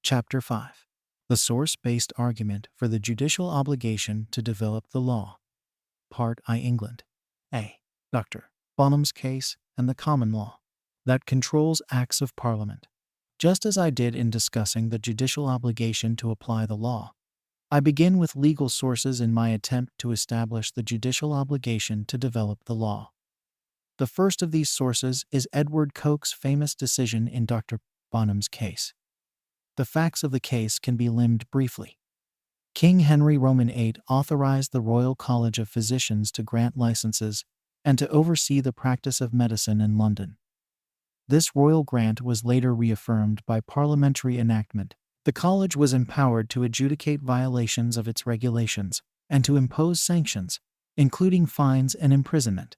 Chapter 5. The Source-Based Argument for the Judicial Obligation to Develop the Law. Part I. England. A. Dr. Bonham's Case and the Common Law that controls Acts of Parliament. Just as I did in discussing the judicial obligation to apply the law, I begin with legal sources in my attempt to establish the judicial obligation to develop the law. The first of these sources is Edward Coke's famous decision in Dr. Bonham's case. The facts of the case can be limned briefly. King Henry VIII authorized the Royal College of Physicians to grant licenses and to oversee the practice of medicine in London. This royal grant was later reaffirmed by parliamentary enactment. The college was empowered to adjudicate violations of its regulations and to impose sanctions, including fines and imprisonment.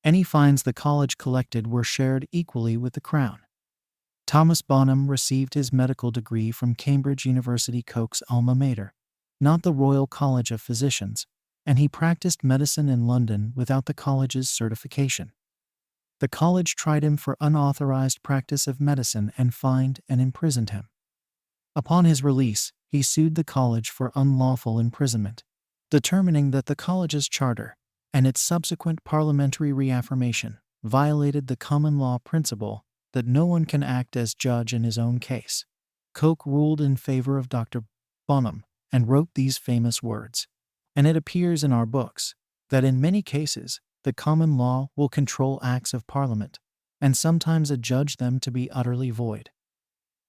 Any fines the college collected were shared equally with the Crown. Thomas Bonham received his medical degree from Cambridge University, Coke's alma mater, not the Royal College of Physicians, and he practiced medicine in London without the college's certification. The college tried him for unauthorized practice of medicine and fined and imprisoned him. Upon his release, he sued the college for unlawful imprisonment, determining that the college's charter and its subsequent parliamentary reaffirmation violated the common law principle that no one can act as judge in his own case. Coke ruled in favor of Dr. Bonham and wrote these famous words, and it appears in our books that in many cases the common law will control acts of Parliament and sometimes adjudge them to be utterly void.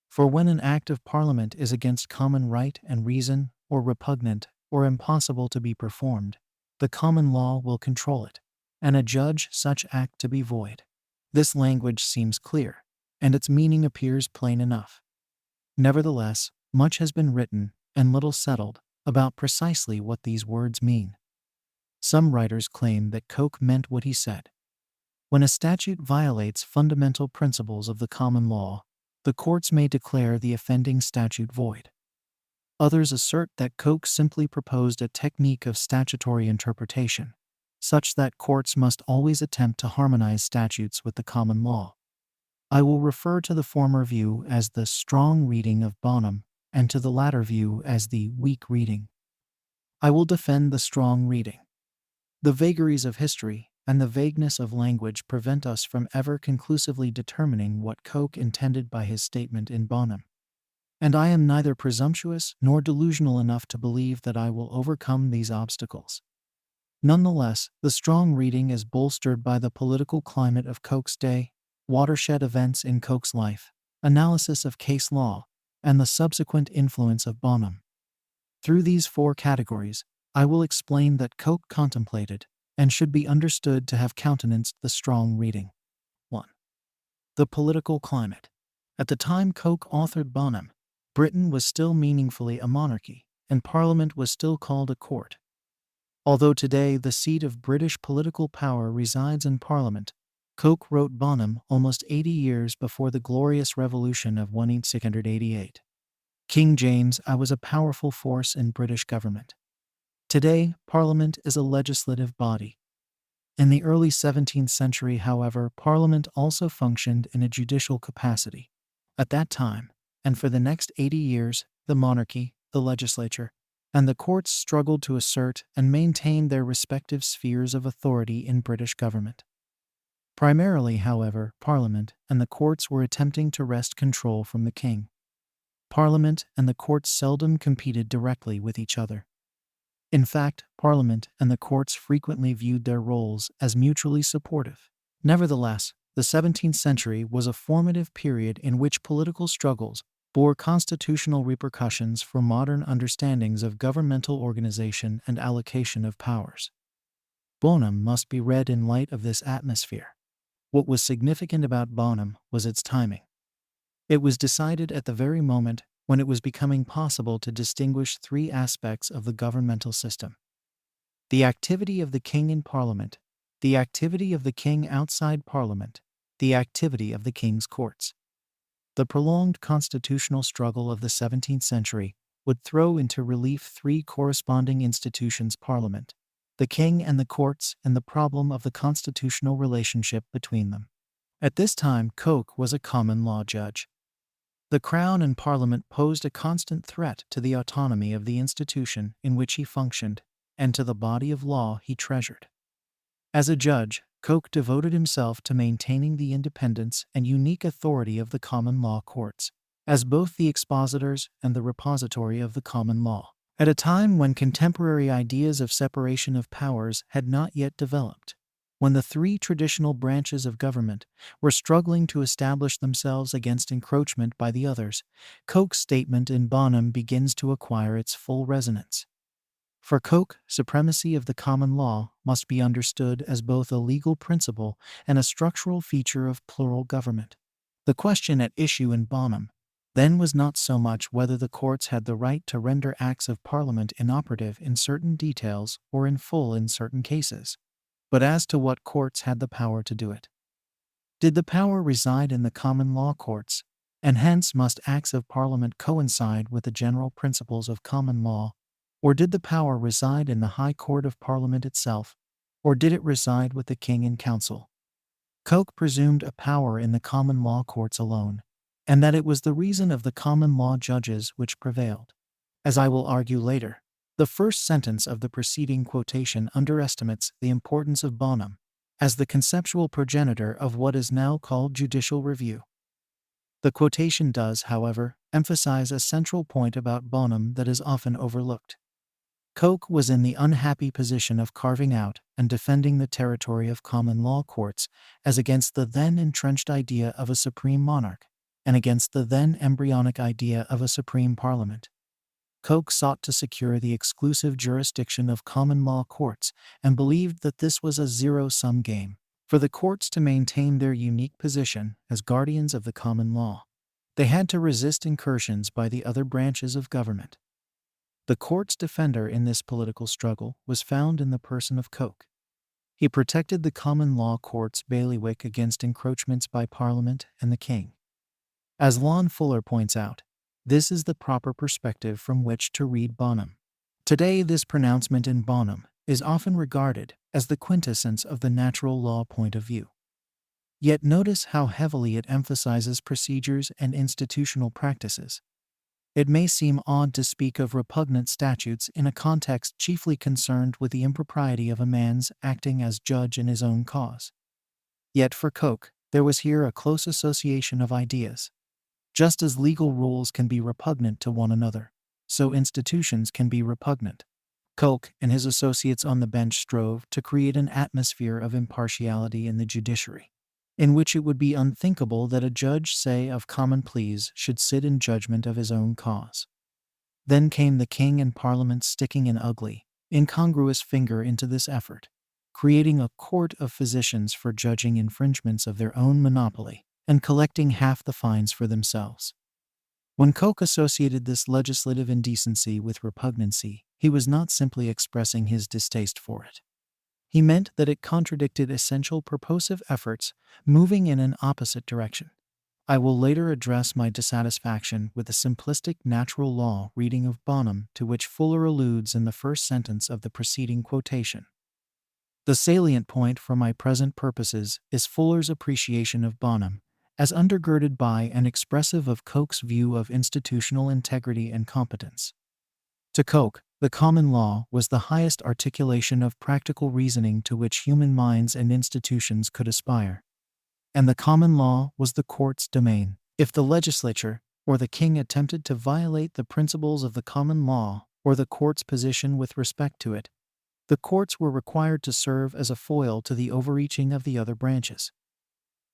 For when an act of Parliament is against common right and reason, or repugnant, or impossible to be performed, the common law will control it, and adjudge such act to be void. This language seems clear, and its meaning appears plain enough. Nevertheless, much has been written, and little settled, about precisely what these words mean. Some writers claim that Coke meant what he said. When a statute violates fundamental principles of the common law, the courts may declare the offending statute void. Others assert that Coke simply proposed a technique of statutory interpretation, such that courts must always attempt to harmonize statutes with the common law. I will refer to the former view as the strong reading of Bonham and to the latter view as the weak reading. I will defend the strong reading. The vagaries of history and the vagueness of language prevent us from ever conclusively determining what Coke intended by his statement in Bonham. And I am neither presumptuous nor delusional enough to believe that I will overcome these obstacles. Nonetheless, the strong reading is bolstered by the political climate of Coke's day, watershed events in Coke's life, analysis of case law, and the subsequent influence of Bonham. Through these four categories, I will explain that Coke contemplated and should be understood to have countenanced the strong reading. 1. The political climate. At the time Coke authored Bonham, Britain was still meaningfully a monarchy, and Parliament was still called a court. Although today the seat of British political power resides in Parliament, Coke wrote Bonham almost 80 years before the Glorious Revolution of 1688. King James I was a powerful force in British government. Today, Parliament is a legislative body. In the early 17th century, however, Parliament also functioned in a judicial capacity. At that time, and for the next 80 years, the monarchy, the legislature, and the courts struggled to assert and maintain their respective spheres of authority in British government. Primarily, however, Parliament and the courts were attempting to wrest control from the king. Parliament and the courts seldom competed directly with each other. In fact, Parliament and the courts frequently viewed their roles as mutually supportive. Nevertheless, the 17th century was a formative period in which political struggles bore constitutional repercussions for modern understandings of governmental organization and allocation of powers. Bonham must be read in light of this atmosphere. What was significant about Bonham was its timing. It was decided at the very moment when it was becoming possible to distinguish three aspects of the governmental system: the activity of the king in Parliament, the activity of the king outside Parliament, the activity of the king's courts. The prolonged constitutional struggle of the 17th century would throw into relief three corresponding institutions: Parliament, the king, and the courts, and the problem of the constitutional relationship between them. At this time, Coke was a common law judge. The Crown and Parliament posed a constant threat to the autonomy of the institution in which he functioned and to the body of law he treasured. As a judge, Coke devoted himself to maintaining the independence and unique authority of the common law courts, as both the expositors and the repository of the common law, at a time when contemporary ideas of separation of powers had not yet developed. When the three traditional branches of government were struggling to establish themselves against encroachment by the others, Coke's statement in Bonham begins to acquire its full resonance. For Coke, supremacy of the common law must be understood as both a legal principle and a structural feature of plural government. The question at issue in Bonham then was not so much whether the courts had the right to render acts of Parliament inoperative in certain details or in full in certain cases, but as to what courts had the power to do it. Did the power reside in the common law courts, and hence must acts of Parliament coincide with the general principles of common law, or did the power reside in the High Court of Parliament itself, or did it reside with the King and Council? Coke presumed a power in the common law courts alone, and that it was the reason of the common law judges which prevailed. As I will argue later, the first sentence of the preceding quotation underestimates the importance of Bonham as the conceptual progenitor of what is now called judicial review. The quotation does, however, emphasize a central point about Bonham that is often overlooked. Coke was in the unhappy position of carving out and defending the territory of common law courts as against the then entrenched idea of a supreme monarch, and against the then embryonic idea of a supreme parliament. Coke sought to secure the exclusive jurisdiction of common law courts and believed that this was a zero-sum game. For the courts to maintain their unique position as guardians of the common law, they had to resist incursions by the other branches of government. The court's defender in this political struggle was found in the person of Coke. He protected the common law court's bailiwick against encroachments by Parliament and the King. As Lon Fuller points out, this is the proper perspective from which to read Bonham. Today, this pronouncement in Bonham is often regarded as the quintessence of the natural law point of view. Yet notice how heavily it emphasizes procedures and institutional practices. It may seem odd to speak of repugnant statutes in a context chiefly concerned with the impropriety of a man's acting as judge in his own cause. Yet for Coke, there was here a close association of ideas. Just as legal rules can be repugnant to one another, so institutions can be repugnant. Coke and his associates on the bench strove to create an atmosphere of impartiality in the judiciary, in which it would be unthinkable that a judge, say, of common pleas, should sit in judgment of his own cause. Then came the King and Parliament sticking an ugly, incongruous finger into this effort, creating a court of physicians for judging infringements of their own monopoly and collecting half the fines for themselves. When Coke associated this legislative indecency with repugnancy, he was not simply expressing his distaste for it. He meant that it contradicted essential purposive efforts moving in an opposite direction. I will later address my dissatisfaction with the simplistic natural law reading of Bonham to which Fuller alludes in the first sentence of the preceding quotation. The salient point for my present purposes is Fuller's appreciation of Bonham as undergirded by and expressive of Coke's view of institutional integrity and competence. To Coke, the common law was the highest articulation of practical reasoning to which human minds and institutions could aspire. And the common law was the court's domain. If the legislature or the king attempted to violate the principles of the common law or the court's position with respect to it, the courts were required to serve as a foil to the overreaching of the other branches.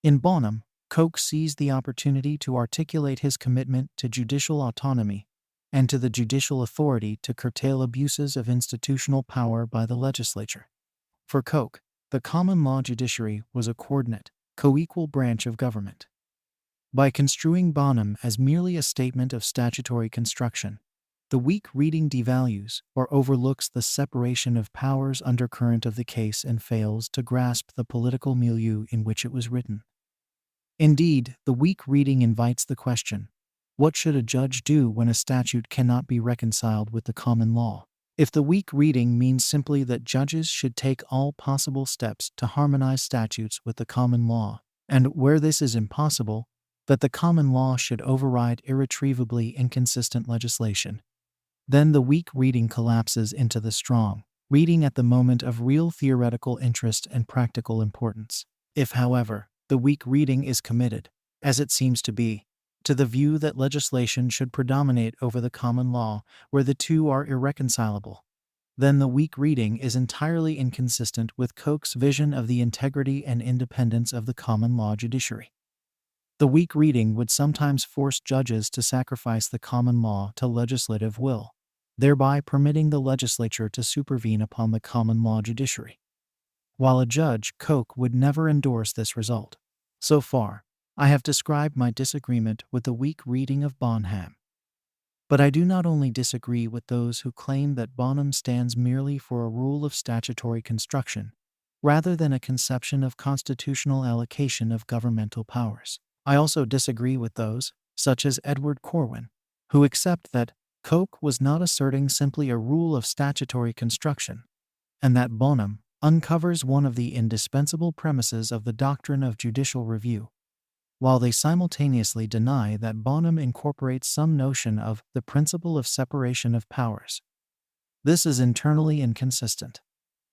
In Bonham, Coke seized the opportunity to articulate his commitment to judicial autonomy and to the judicial authority to curtail abuses of institutional power by the legislature. For Coke, the common law judiciary was a coordinate, co-equal branch of government. By construing Bonham as merely a statement of statutory construction, the weak reading devalues or overlooks the separation of powers undercurrent of the case and fails to grasp the political milieu in which it was written. Indeed, the weak reading invites the question, what should a judge do when a statute cannot be reconciled with the common law? If the weak reading means simply that judges should take all possible steps to harmonize statutes with the common law, and where this is impossible, that the common law should override irretrievably inconsistent legislation. Then the weak reading collapses into the strong reading at the moment of real theoretical interest and practical importance. If, however, the weak reading is committed, as it seems to be, to the view that legislation should predominate over the common law, where the two are irreconcilable, then the weak reading is entirely inconsistent with Coke's vision of the integrity and independence of the common law judiciary. The weak reading would sometimes force judges to sacrifice the common law to legislative will, thereby permitting the legislature to supervene upon the common law judiciary. While a judge, Coke would never endorse this result. So far, I have described my disagreement with the weak reading of Bonham. But I do not only disagree with those who claim that Bonham stands merely for a rule of statutory construction, rather than a conception of constitutional allocation of governmental powers. I also disagree with those, such as Edward Corwin, who accept that Coke was not asserting simply a rule of statutory construction, and that Bonham uncovers one of the indispensable premises of the doctrine of judicial review, while they simultaneously deny that Bonham incorporates some notion of the principle of separation of powers. This is internally inconsistent.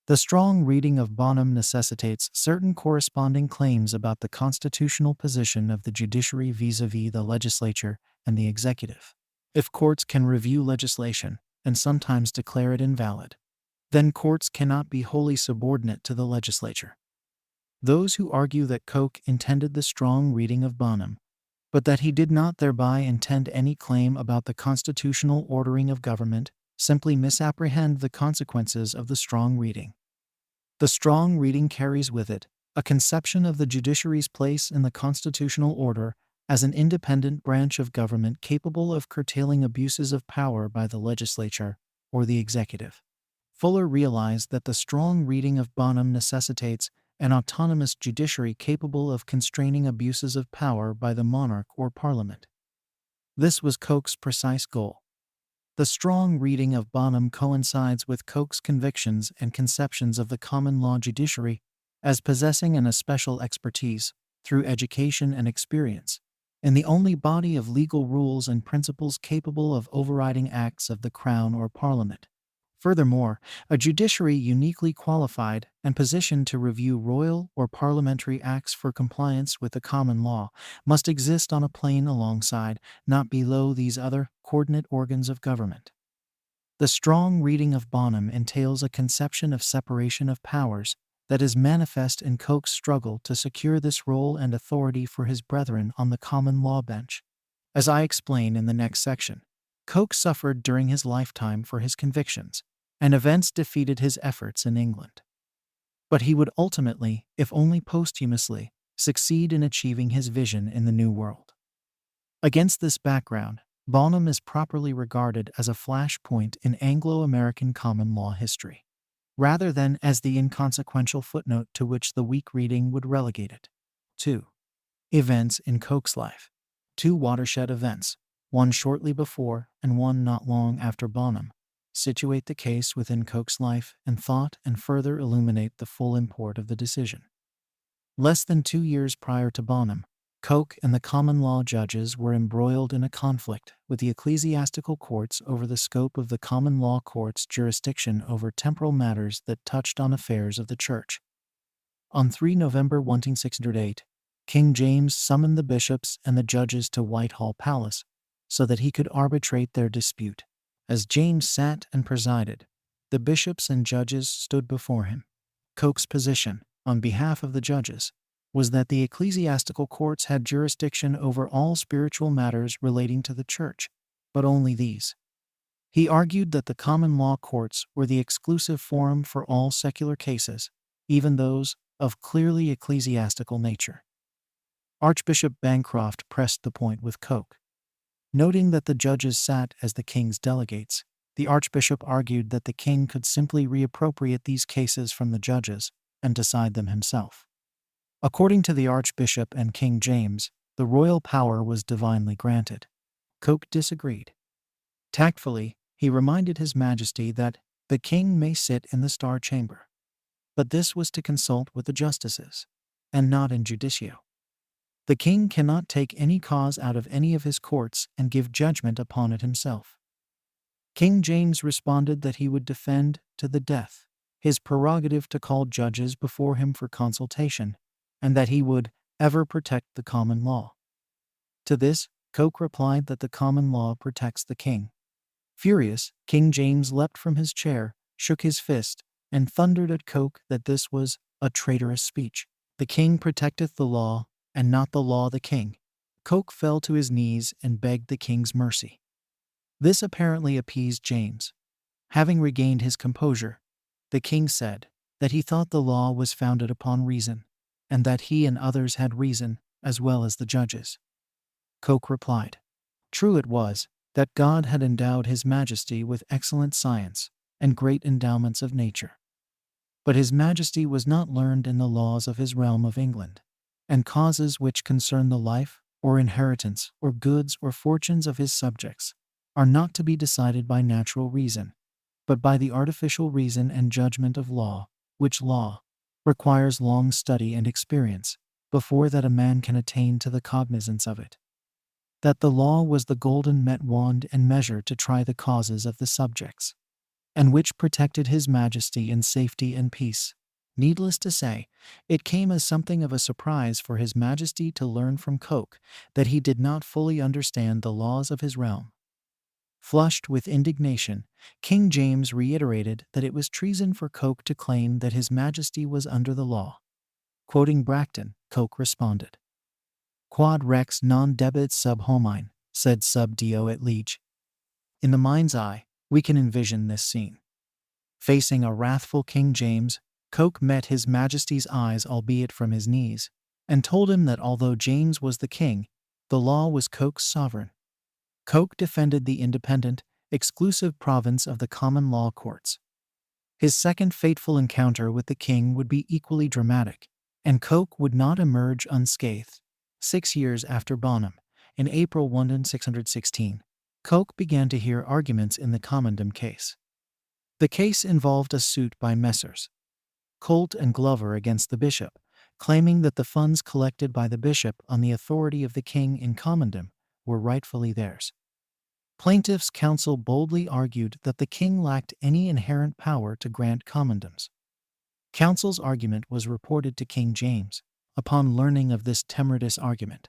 The strong reading of Bonham necessitates certain corresponding claims about the constitutional position of the judiciary vis-à-vis the legislature and the executive. If courts can review legislation, and sometimes declare it invalid, then courts cannot be wholly subordinate to the legislature. Those who argue that Coke intended the strong reading of Bonham, but that he did not thereby intend any claim about the constitutional ordering of government, simply misapprehend the consequences of the strong reading. The strong reading carries with it a conception of the judiciary's place in the constitutional order as an independent branch of government capable of curtailing abuses of power by the legislature or the executive. Fuller realized that the strong reading of Bonham necessitates an autonomous judiciary capable of constraining abuses of power by the monarch or parliament. This was Coke's precise goal. The strong reading of Bonham coincides with Coke's convictions and conceptions of the common law judiciary as possessing an especial expertise, through education and experience, in the only body of legal rules and principles capable of overriding acts of the Crown or Parliament. Furthermore, a judiciary uniquely qualified and positioned to review royal or parliamentary acts for compliance with the common law must exist on a plane alongside, not below, these other coordinate organs of government. The strong reading of Bonham entails a conception of separation of powers that is manifest in Coke's struggle to secure this role and authority for his brethren on the common law bench. As I explain in the next section, Coke suffered during his lifetime for his convictions, and events defeated his efforts in England. But he would ultimately, if only posthumously, succeed in achieving his vision in the New World. Against this background, Bonham is properly regarded as a flashpoint in Anglo-American common law history, rather than as the inconsequential footnote to which the weak reading would relegate it. 2. Events in Coke's life. 2 watershed events, one shortly before and one not long after Bonham, situate the case within Coke's life and thought and further illuminate the full import of the decision. Less than 2 years prior to Bonham, Coke and the common law judges were embroiled in a conflict with the ecclesiastical courts over the scope of the common law court's jurisdiction over temporal matters that touched on affairs of the Church. On 3 November 1608, King James summoned the bishops and the judges to Whitehall Palace so that he could arbitrate their dispute. As James sat and presided, the bishops and judges stood before him. Coke's position, on behalf of the judges, was that the ecclesiastical courts had jurisdiction over all spiritual matters relating to the Church, but only these. He argued that the common law courts were the exclusive forum for all secular cases, even those of clearly ecclesiastical nature. Archbishop Bancroft pressed the point with Coke. Noting that the judges sat as the king's delegates, the archbishop argued that the king could simply reappropriate these cases from the judges and decide them himself. According to the archbishop and King James, the royal power was divinely granted. Coke disagreed. Tactfully, he reminded His Majesty that the king may sit in the Star Chamber, but this was to consult with the justices, and not in Judicial. The king cannot take any cause out of any of his courts and give judgment upon it himself. King James responded that he would defend to the death his prerogative to call judges before him for consultation, and that he would ever protect the common law. To this, Coke replied that the common law protects the king. Furious, King James leapt from his chair, shook his fist, and thundered at Coke that this was a traitorous speech. The king protecteth the law, and not the law the king. Coke fell to his knees and begged the king's mercy. This apparently appeased James. Having regained his composure, the king said that he thought the law was founded upon reason, and that he and others had reason, as well as the judges. Coke replied, true it was, that God had endowed his majesty with excellent science and great endowments of nature. But his majesty was not learned in the laws of his realm of England, and causes which concern the life, or inheritance, or goods, or fortunes of his subjects, are not to be decided by natural reason, but by the artificial reason and judgment of law, which law requires long study and experience, before that a man can attain to the cognizance of it. That the law was the golden met wand and measure to try the causes of the subjects, and which protected his majesty in safety and peace. Needless to say, it came as something of a surprise for his majesty to learn from Coke that he did not fully understand the laws of his realm. Flushed with indignation, King James reiterated that it was treason for Coke to claim that his majesty was under the law. Quoting Bracton, Coke responded, Quod rex non debet sub homine, sed sub Deo et lege. In the mind's eye, we can envision this scene. Facing a wrathful King James, Coke met his majesty's eyes, albeit from his knees, and told him that although James was the king, the law was Coke's sovereign. Coke defended the independent, exclusive province of the common law courts. His second fateful encounter with the king would be equally dramatic, and Coke would not emerge unscathed. 6 years after Bonham, in April 1616, Coke began to hear arguments in the Commandum case. The case involved a suit by Messrs. Colt and Glover against the bishop, claiming that the funds collected by the bishop on the authority of the king in Commandum were rightfully theirs. Plaintiffs' counsel boldly argued that the king lacked any inherent power to grant commandums. Counsel's argument was reported to King James. Upon learning of this temerarious argument,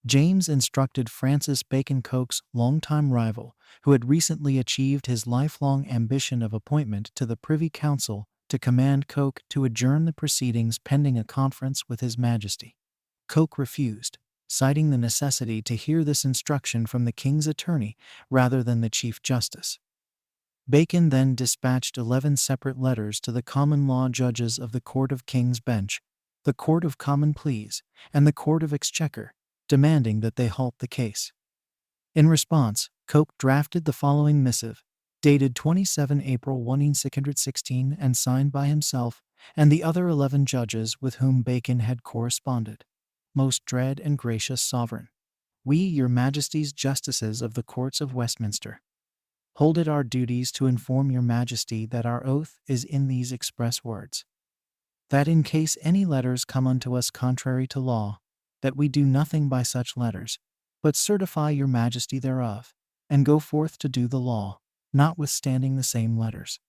James instructed Francis Bacon, Coke's longtime rival, who had recently achieved his lifelong ambition of appointment to the Privy Council, to command Coke to adjourn the proceedings pending a conference with His Majesty. Coke refused, citing the necessity to hear this instruction from the king's attorney rather than the Chief Justice. Bacon then dispatched 11 separate letters to the common law judges of the Court of King's Bench, the Court of Common Pleas, and the Court of Exchequer, demanding that they halt the case. In response, Coke drafted the following missive, dated 27 April 1616 and signed by himself and the other 11 judges with whom Bacon had corresponded. Most dread and gracious sovereign, we, your majesty's justices of the courts of Westminster, hold it our duties to inform your majesty that our oath is in these express words, that in case any letters come unto us contrary to law, that we do nothing by such letters, but certify your majesty thereof, and go forth to do the law, notwithstanding the same letters.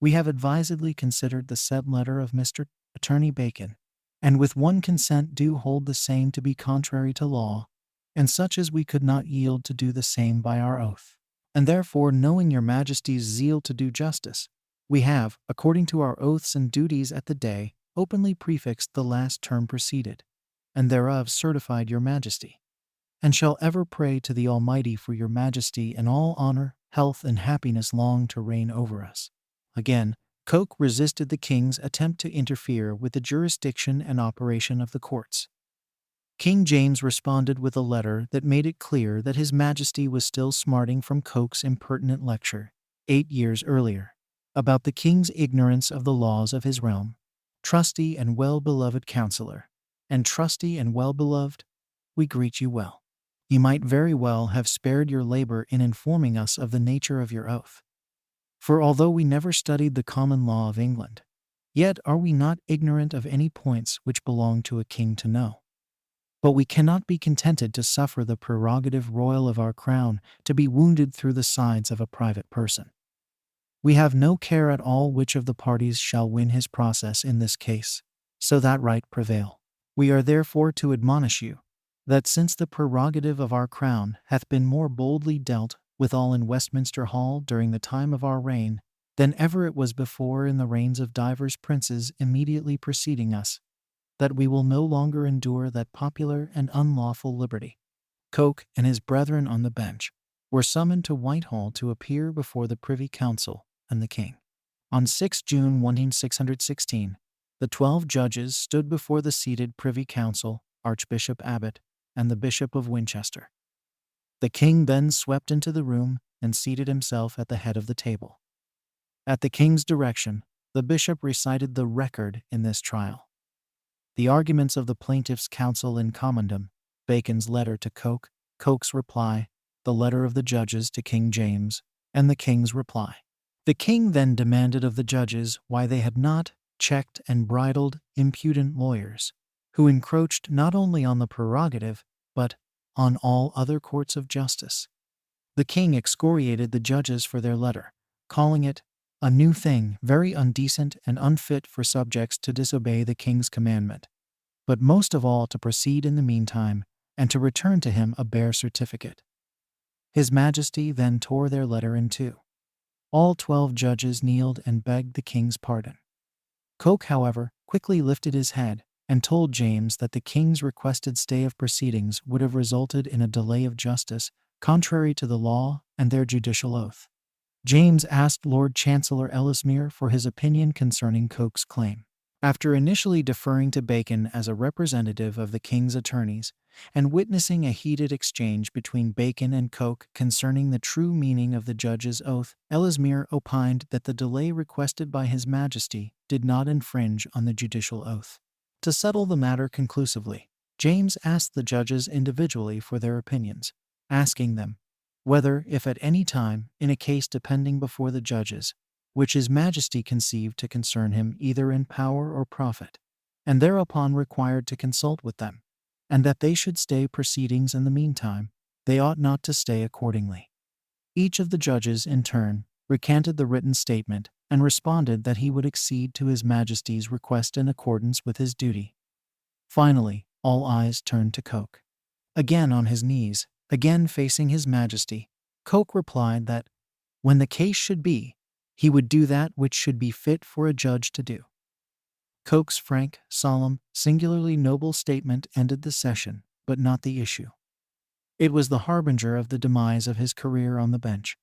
We have advisedly considered the said letter of Mr. Attorney Bacon, and with one consent do hold the same to be contrary to law, and such as we could not yield to do the same by our oath. And therefore, knowing your majesty's zeal to do justice, we have, according to our oaths and duties at the day, openly prefixed the last term preceded, and thereof certified your majesty, and shall ever pray to the Almighty for your majesty and all honor, health, and happiness long to reign over us. Again, Coke resisted the king's attempt to interfere with the jurisdiction and operation of the courts. King James responded with a letter that made it clear that His Majesty was still smarting from Coke's impertinent lecture, 8 years earlier, about the king's ignorance of the laws of his realm. Trusty and well-beloved counselor, and trusty and well-beloved, we greet you well. You might very well have spared your labor in informing us of the nature of your oath. For although we never studied the common law of England, yet are we not ignorant of any points which belong to a king to know. But we cannot be contented to suffer the prerogative royal of our crown to be wounded through the sides of a private person. We have no care at all which of the parties shall win his process in this case, so that right prevail. We are therefore to admonish you, that since the prerogative of our crown hath been more boldly dealt withal in Westminster Hall during the time of our reign, than ever it was before in the reigns of divers princes immediately preceding us, that we will no longer endure that popular and unlawful liberty. Coke and his brethren on the bench were summoned to Whitehall to appear before the Privy Council and the King. On 6 June 1616, the 12 judges stood before the seated Privy Council, Archbishop Abbot, and the Bishop of Winchester. The King then swept into the room and seated himself at the head of the table. At the King's direction, the bishop recited the record in this trial. The arguments of the plaintiff's counsel in commandum, Bacon's letter to Coke, Coke's reply, the letter of the judges to King James, and the King's reply. The King then demanded of the judges why they had not checked and bridled impudent lawyers, who encroached not only on the prerogative, but on all other courts of justice. The King excoriated the judges for their letter, calling it a new thing, very undecent and unfit for subjects to disobey the King's commandment, but most of all to proceed in the meantime, and to return to him a bare certificate. His Majesty then tore their letter in two. All 12 judges kneeled and begged the King's pardon. Coke, however, quickly lifted his head and told James that the King's requested stay of proceedings would have resulted in a delay of justice, contrary to the law and their judicial oath. James asked Lord Chancellor Ellesmere for his opinion concerning Coke's claim. After initially deferring to Bacon as a representative of the King's attorneys, and witnessing a heated exchange between Bacon and Coke concerning the true meaning of the judge's oath, Ellesmere opined that the delay requested by His Majesty did not infringe on the judicial oath. To settle the matter conclusively, James asked the judges individually for their opinions, asking them whether, if at any time, in a case depending before the judges, which His Majesty conceived to concern him either in power or profit, and thereupon required to consult with them, and that they should stay proceedings in the meantime, they ought not to stay accordingly. Each of the judges, in turn, recanted the written statement and responded that he would accede to His Majesty's request in accordance with his duty. Finally, all eyes turned to Coke. Again on his knees, again facing His Majesty, Coke replied that, when the case should be, he would do that which should be fit for a judge to do. Coke's frank, solemn, singularly noble statement ended the session, but not the issue. It was the harbinger of the demise of his career on the bench.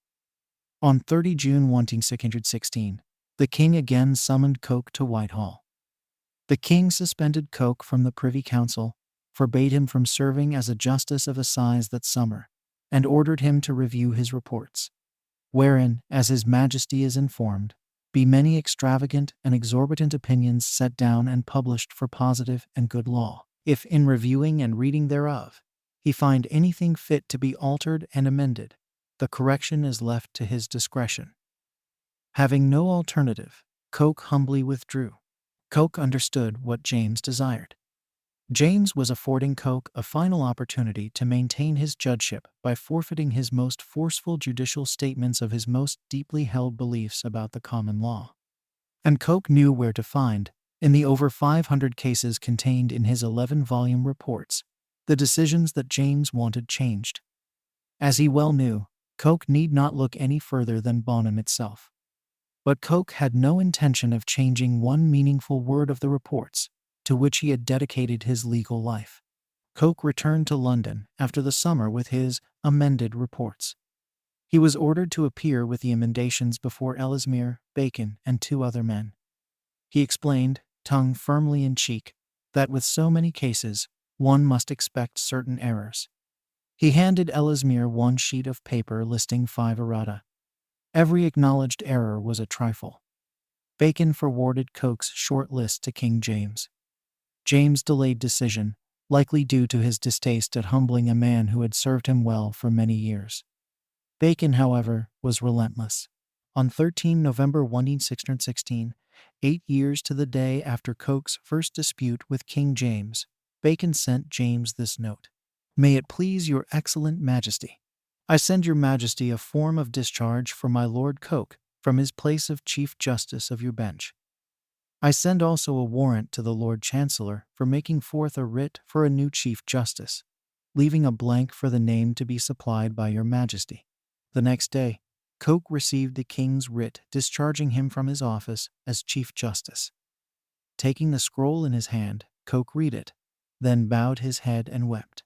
On 30 June 1616, the King again summoned Coke to Whitehall. The King suspended Coke from the Privy Council, forbade him from serving as a justice of assize that summer, and ordered him to review his reports, wherein, as His Majesty is informed, be many extravagant and exorbitant opinions set down and published for positive and good law. If in reviewing and reading thereof, he find anything fit to be altered and amended, the correction is left to his discretion. Having no alternative, Coke humbly withdrew. Coke understood what James desired. James was affording Coke a final opportunity to maintain his judgeship by forfeiting his most forceful judicial statements of his most deeply held beliefs about the common law. And Coke knew where to find, in the over 500 cases contained in his 11-volume reports, the decisions that James wanted changed. As he well knew, Coke need not look any further than Bonham itself. But Coke had no intention of changing one meaningful word of the reports, to which he had dedicated his legal life. Coke returned to London after the summer with his amended reports. He was ordered to appear with the emendations before Ellesmere, Bacon, and 2 other men. He explained, tongue firmly in cheek, that with so many cases, one must expect certain errors. He handed Ellesmere one sheet of paper listing 5 errata. Every acknowledged error was a trifle. Bacon forwarded Coke's short list to King James. James delayed decision, likely due to his distaste at humbling a man who had served him well for many years. Bacon, however, was relentless. On 13 November 1616, 8 years to the day after Coke's first dispute with King James, Bacon sent James this note. May it please your excellent majesty. I send your majesty a form of discharge for my Lord Coke from his place of Chief Justice of your bench. I send also a warrant to the Lord Chancellor for making forth a writ for a new Chief Justice, leaving a blank for the name to be supplied by your majesty. The next day, Coke received the king's writ discharging him from his office as Chief Justice. Taking the scroll in his hand, Coke read it, then bowed his head and wept.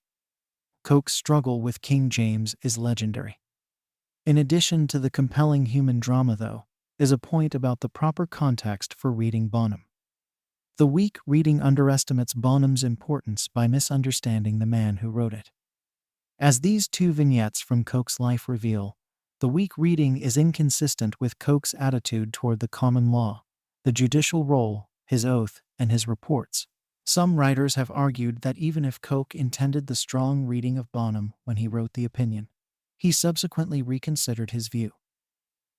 Coke's struggle with King James is legendary. In addition to the compelling human drama, though, is a point about the proper context for reading Bonham. The weak reading underestimates Bonham's importance by misunderstanding the man who wrote it. As these two vignettes from Coke's life reveal, the weak reading is inconsistent with Coke's attitude toward the common law, the judicial role, his oath, and his reports. Some writers have argued that even if Coke intended the strong reading of Bonham when he wrote the opinion, he subsequently reconsidered his view.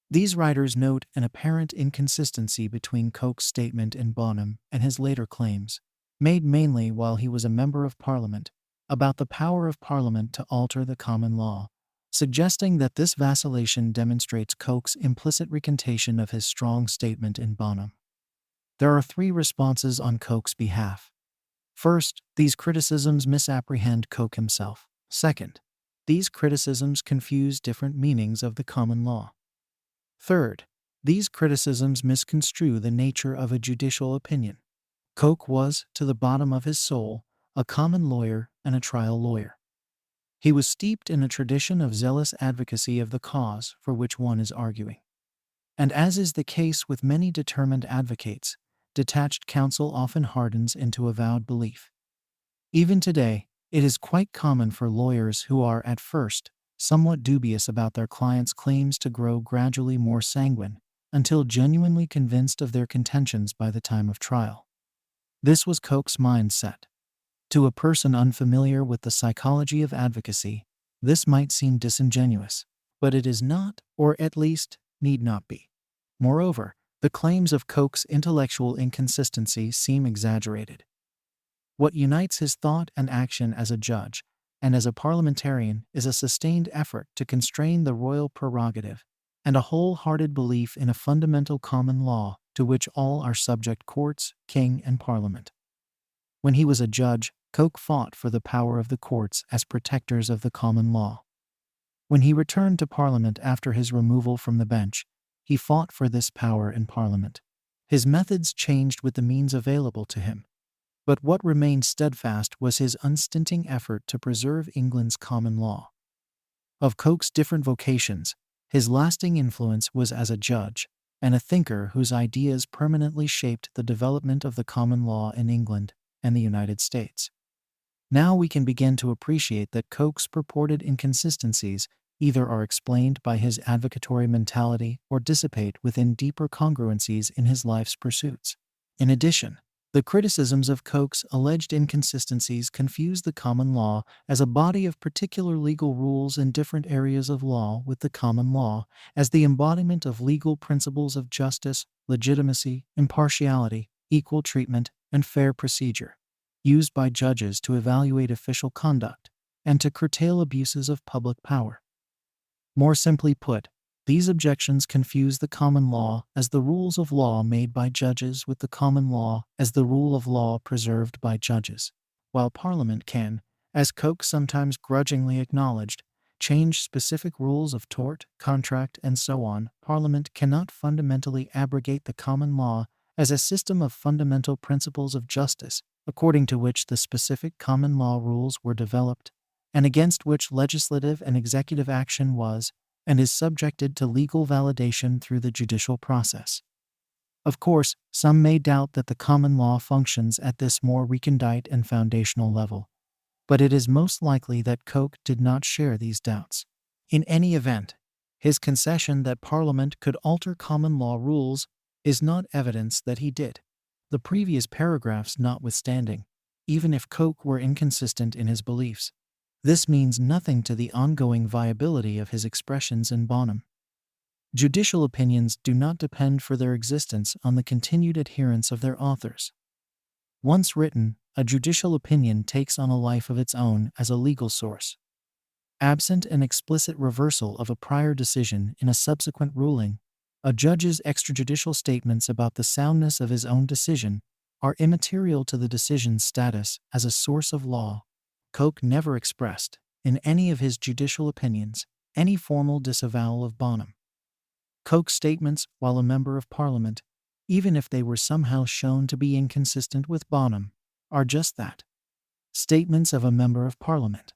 These writers note an apparent inconsistency between Coke's statement in Bonham and his later claims, made mainly while he was a member of Parliament, about the power of Parliament to alter the common law, suggesting that this vacillation demonstrates Coke's implicit recantation of his strong statement in Bonham. There are three responses on Coke's behalf. First, these criticisms misapprehend Coke himself. Second, these criticisms confuse different meanings of the common law. Third, these criticisms misconstrue the nature of a judicial opinion. Coke was, to the bottom of his soul, a common lawyer and a trial lawyer. He was steeped in a tradition of zealous advocacy of the cause for which one is arguing. And as is the case with many determined advocates, detached counsel often hardens into avowed belief. Even today, it is quite common for lawyers who are, at first, somewhat dubious about their clients' claims to grow gradually more sanguine, until genuinely convinced of their contentions by the time of trial. This was Coke's mindset. To a person unfamiliar with the psychology of advocacy, this might seem disingenuous, but it is not, or at least, need not be. Moreover, the claims of Coke's intellectual inconsistency seem exaggerated. What unites his thought and action as a judge and as a parliamentarian is a sustained effort to constrain the royal prerogative and a wholehearted belief in a fundamental common law to which all are subject: courts, king, and parliament. When he was a judge, Coke fought for the power of the courts as protectors of the common law. When he returned to Parliament after his removal from the bench, he fought for this power in Parliament. His methods changed with the means available to him, but what remained steadfast was his unstinting effort to preserve England's common law. Of Coke's different vocations, his lasting influence was as a judge and a thinker whose ideas permanently shaped the development of the common law in England and the United States. Now we can begin to appreciate that Coke's purported inconsistencies either are explained by his advocatory mentality or dissipate within deeper congruencies in his life's pursuits. In addition, the criticisms of Coke's alleged inconsistencies confuse the common law as a body of particular legal rules in different areas of law with the common law as the embodiment of legal principles of justice, legitimacy, impartiality, equal treatment, and fair procedure, used by judges to evaluate official conduct and to curtail abuses of public power. More simply put, these objections confuse the common law as the rules of law made by judges with the common law as the rule of law preserved by judges. While Parliament can, as Coke sometimes grudgingly acknowledged, change specific rules of tort, contract, and so on, Parliament cannot fundamentally abrogate the common law as a system of fundamental principles of justice, according to which the specific common law rules were developed, and against which legislative and executive action was and is subjected to legal validation through the judicial process. Of course, some may doubt that the common law functions at this more recondite and foundational level, but it is most likely that Coke did not share these doubts. In any event, his concession that Parliament could alter common law rules is not evidence that he did. The previous paragraphs notwithstanding, even if Coke were inconsistent in his beliefs, this means nothing to the ongoing viability of his expressions in Bonham. Judicial opinions do not depend for their existence on the continued adherence of their authors. Once written, a judicial opinion takes on a life of its own as a legal source. Absent an explicit reversal of a prior decision in a subsequent ruling, a judge's extrajudicial statements about the soundness of his own decision are immaterial to the decision's status as a source of law. Coke never expressed, in any of his judicial opinions, any formal disavowal of Bonham. Coke's statements, while a member of Parliament, even if they were somehow shown to be inconsistent with Bonham, are just that, statements of a member of Parliament.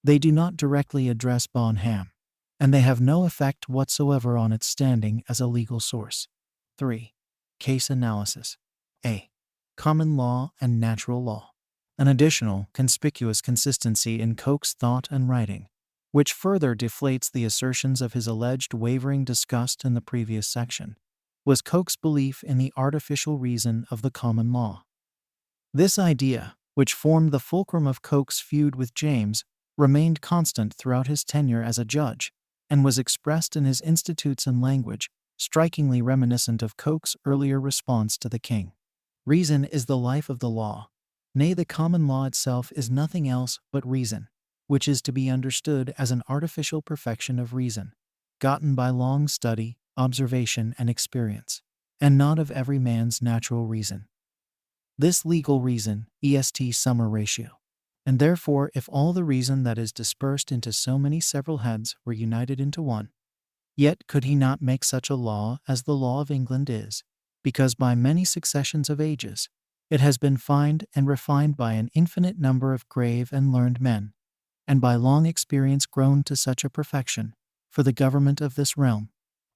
They do not directly address Bonham, and they have no effect whatsoever on its standing as a legal source. 3. Case analysis. A. Common law and natural law. An additional, conspicuous consistency in Coke's thought and writing, which further deflates the assertions of his alleged wavering discussed in the previous section, was Coke's belief in the artificial reason of the common law. This idea, which formed the fulcrum of Coke's feud with James, remained constant throughout his tenure as a judge, and was expressed in his institutes and language, strikingly reminiscent of Coke's earlier response to the king. Reason is the life of the law. Nay, the common law itself is nothing else but reason, which is to be understood as an artificial perfection of reason, gotten by long study, observation, and experience, and not of every man's natural reason. This legal reason, est summa ratio. And therefore, if all the reason that is dispersed into so many several heads were united into one, yet could he not make such a law as the law of England is, because by many successions of ages it has been fined and refined by an infinite number of grave and learned men, and by long experience grown to such a perfection for the government of this realm.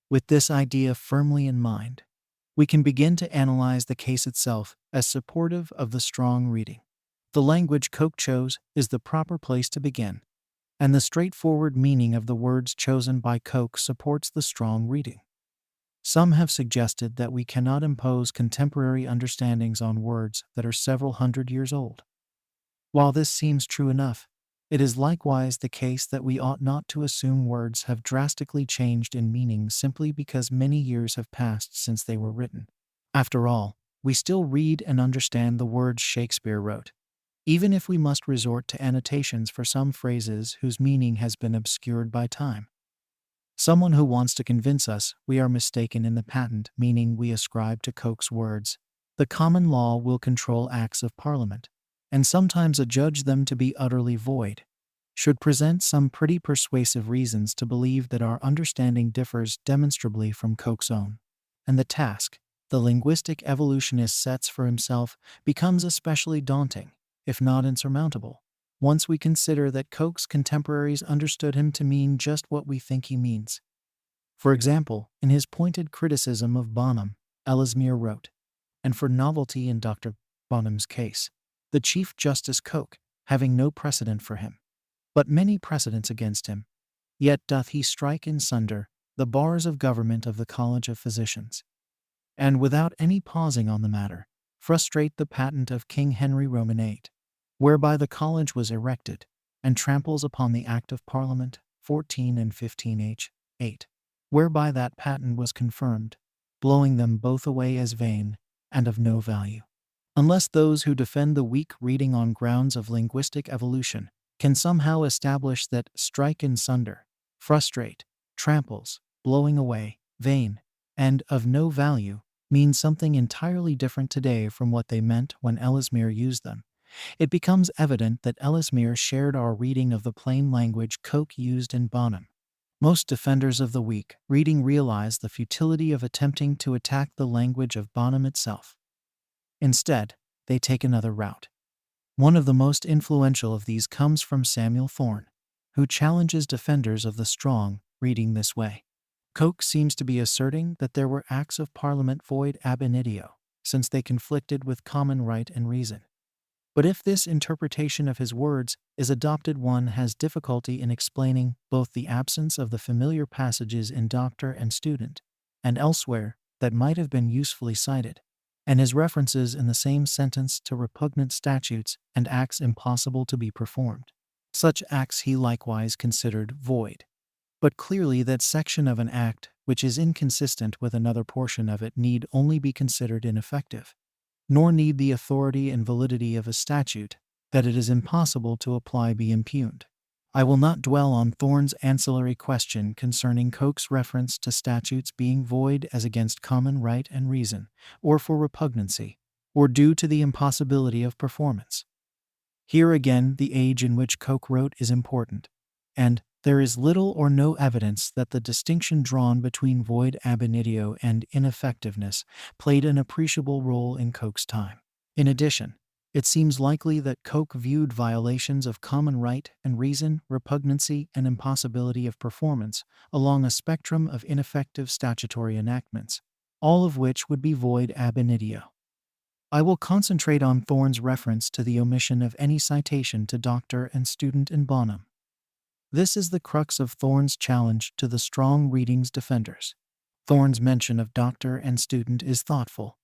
With this idea firmly in mind, we can begin to analyze the case itself as supportive of the strong reading. The language Coke chose is the proper place to begin, and the straightforward meaning of the words chosen by Coke supports the strong reading. Some have suggested that we cannot impose contemporary understandings on words that are several hundred years old. While this seems true enough, it is likewise the case that we ought not to assume words have drastically changed in meaning simply because many years have passed since they were written. After all, we still read and understand the words Shakespeare wrote, even if we must resort to annotations for some phrases whose meaning has been obscured by time. Someone who wants to convince us we are mistaken in the patent meaning we ascribe to Coke's words, the common law will control acts of Parliament, and sometimes adjudge them to be utterly void, should present some pretty persuasive reasons to believe that our understanding differs demonstrably from Coke's own, and the task the linguistic evolutionist sets for himself becomes especially daunting, if not insurmountable, once we consider that Coke's contemporaries understood him to mean just what we think he means. For example, in his pointed criticism of Bonham, Ellesmere wrote, "And for novelty in Dr. Bonham's case, the Chief Justice Coke, having no precedent for him, but many precedents against him, yet doth he strike in sunder the bars of government of the College of Physicians, and without any pausing on the matter, frustrate the patent of King Henry Roman VIII, whereby the college was erected, and tramples upon the Act of Parliament 14 and 15H. 8, whereby that patent was confirmed, blowing them both away as vain and of no value. Unless those who defend the weak reading on grounds of linguistic evolution can somehow establish that strike in sunder, frustrate, tramples, blowing away, vain, and of no value means something entirely different today from what they meant when Ellesmere used them, it becomes evident that Ellesmere shared our reading of the plain language Coke used in Bonham. Most defenders of the weak reading realize the futility of attempting to attack the language of Bonham itself. Instead, they take another route. One of the most influential of these comes from Samuel Thorne, who challenges defenders of the strong reading this way. Coke seems to be asserting that there were acts of Parliament void ab initio, since they conflicted with common right and reason. But if this interpretation of his words is adopted, one has difficulty in explaining both the absence of the familiar passages in Doctor and Student, and elsewhere, that might have been usefully cited, and his references in the same sentence to repugnant statutes and acts impossible to be performed. Such acts he likewise considered void. But clearly that section of an act which is inconsistent with another portion of it need only be considered ineffective. nor need the authority and validity of a statute that it is impossible to apply be impugned. I will not dwell on Thorne's ancillary question concerning Coke's reference to statutes being void as against common right and reason, or for repugnancy, or due to the impossibility of performance. Here again, the age in which Coke wrote is important, and there is little or no evidence that the distinction drawn between void ab initio and ineffectiveness played an appreciable role in Coke's time. In addition, it seems likely that Coke viewed violations of common right and reason, repugnancy, and impossibility of performance along a spectrum of ineffective statutory enactments, all of which would be void ab initio. I will concentrate on Thorne's reference to the omission of any citation to doctor and student in bonum. This is the crux of Thorne's challenge to the strong readings defenders. Thorne's mention of doctor and student is thoughtful.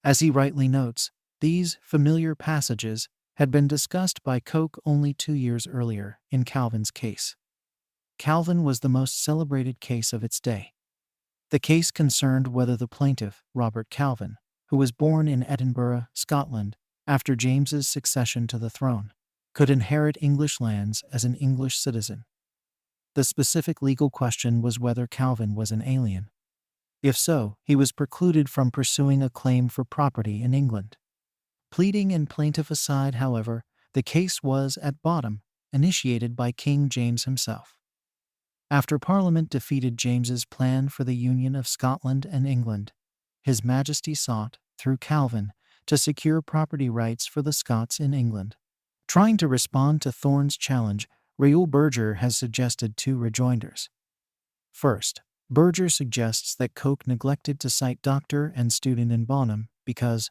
As he rightly notes, these familiar passages had been discussed by Coke only 2 years earlier in Calvin's case. Calvin was the most celebrated case of its day. The case concerned whether the plaintiff, Robert Calvin, who was born in Edinburgh, Scotland, after James's succession to the throne, could inherit English lands as an English citizen. The specific legal question was whether Calvin was an alien. If so, he was precluded from pursuing a claim for property in England. Pleading and plaintiff aside, however, the case was, at bottom, initiated by King James himself. After Parliament defeated James's plan for the union of Scotland and England, His Majesty sought, through Calvin, to secure property rights for the Scots in England. Trying to respond to Thorne's challenge, Raoul Berger has suggested 2 rejoinders. First, Berger suggests that Coke neglected to cite doctor and student in bonum because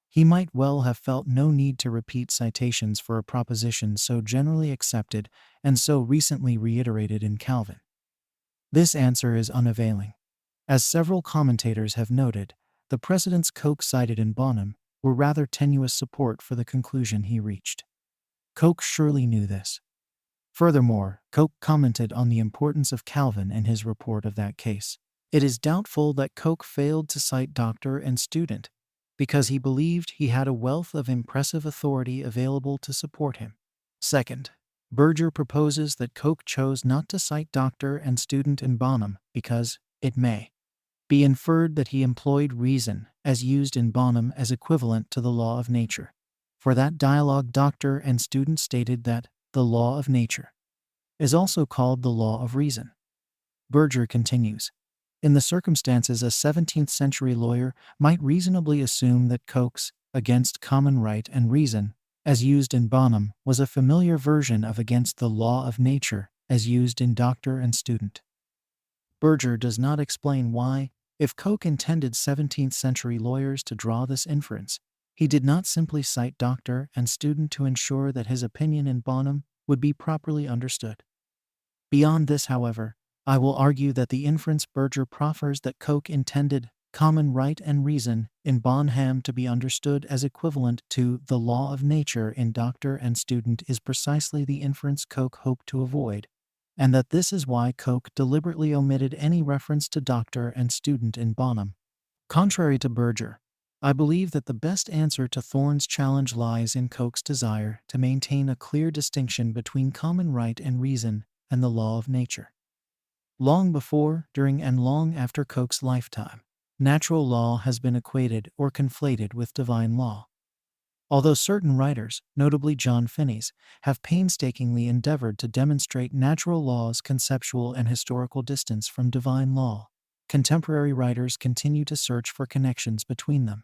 he might well have felt no need to repeat citations for a proposition so generally accepted and so recently reiterated in Calvin. This answer is unavailing. As several commentators have noted, the precedents Coke cited in bonum were rather tenuous support for the conclusion he reached. Coke surely knew this. Furthermore, Coke commented on the importance of Calvin in his report of that case. It is doubtful that Coke failed to cite doctor and student because he believed he had a wealth of impressive authority available to support him. Second, Berger proposes that Coke chose not to cite doctor and student in bonum because it may be inferred that he employed reason as used in bonum as equivalent to the law of nature. For that dialogue, doctor and student stated that the law of nature is also called the law of reason. Berger continues, in the circumstances a 17th century lawyer might reasonably assume that Coke's against common right and reason as used in bonum was a familiar version of against the law of nature as used in doctor and student. Berger does not explain why, if Coke intended 17th century lawyers to draw this inference, he did not simply cite doctor and student to ensure that his opinion in bonum would be properly understood. Beyond this, however, I will argue that the inference Berger proffers that Coke intended common right and reason in bonham to be understood as equivalent to the law of nature in doctor and student is precisely the inference Coke hoped to avoid, and that this is why Coke deliberately omitted any reference to doctor and student in bonum. Contrary to Berger, I believe that the best answer to Thorne's challenge lies in Coke's desire to maintain a clear distinction between common right and reason and the law of nature. Long before, during, and long after Coke's lifetime, natural law has been equated or conflated with divine law. Although certain writers, notably John Finney's, have painstakingly endeavored to demonstrate natural law's conceptual and historical distance from divine law, contemporary writers continue to search for connections between them.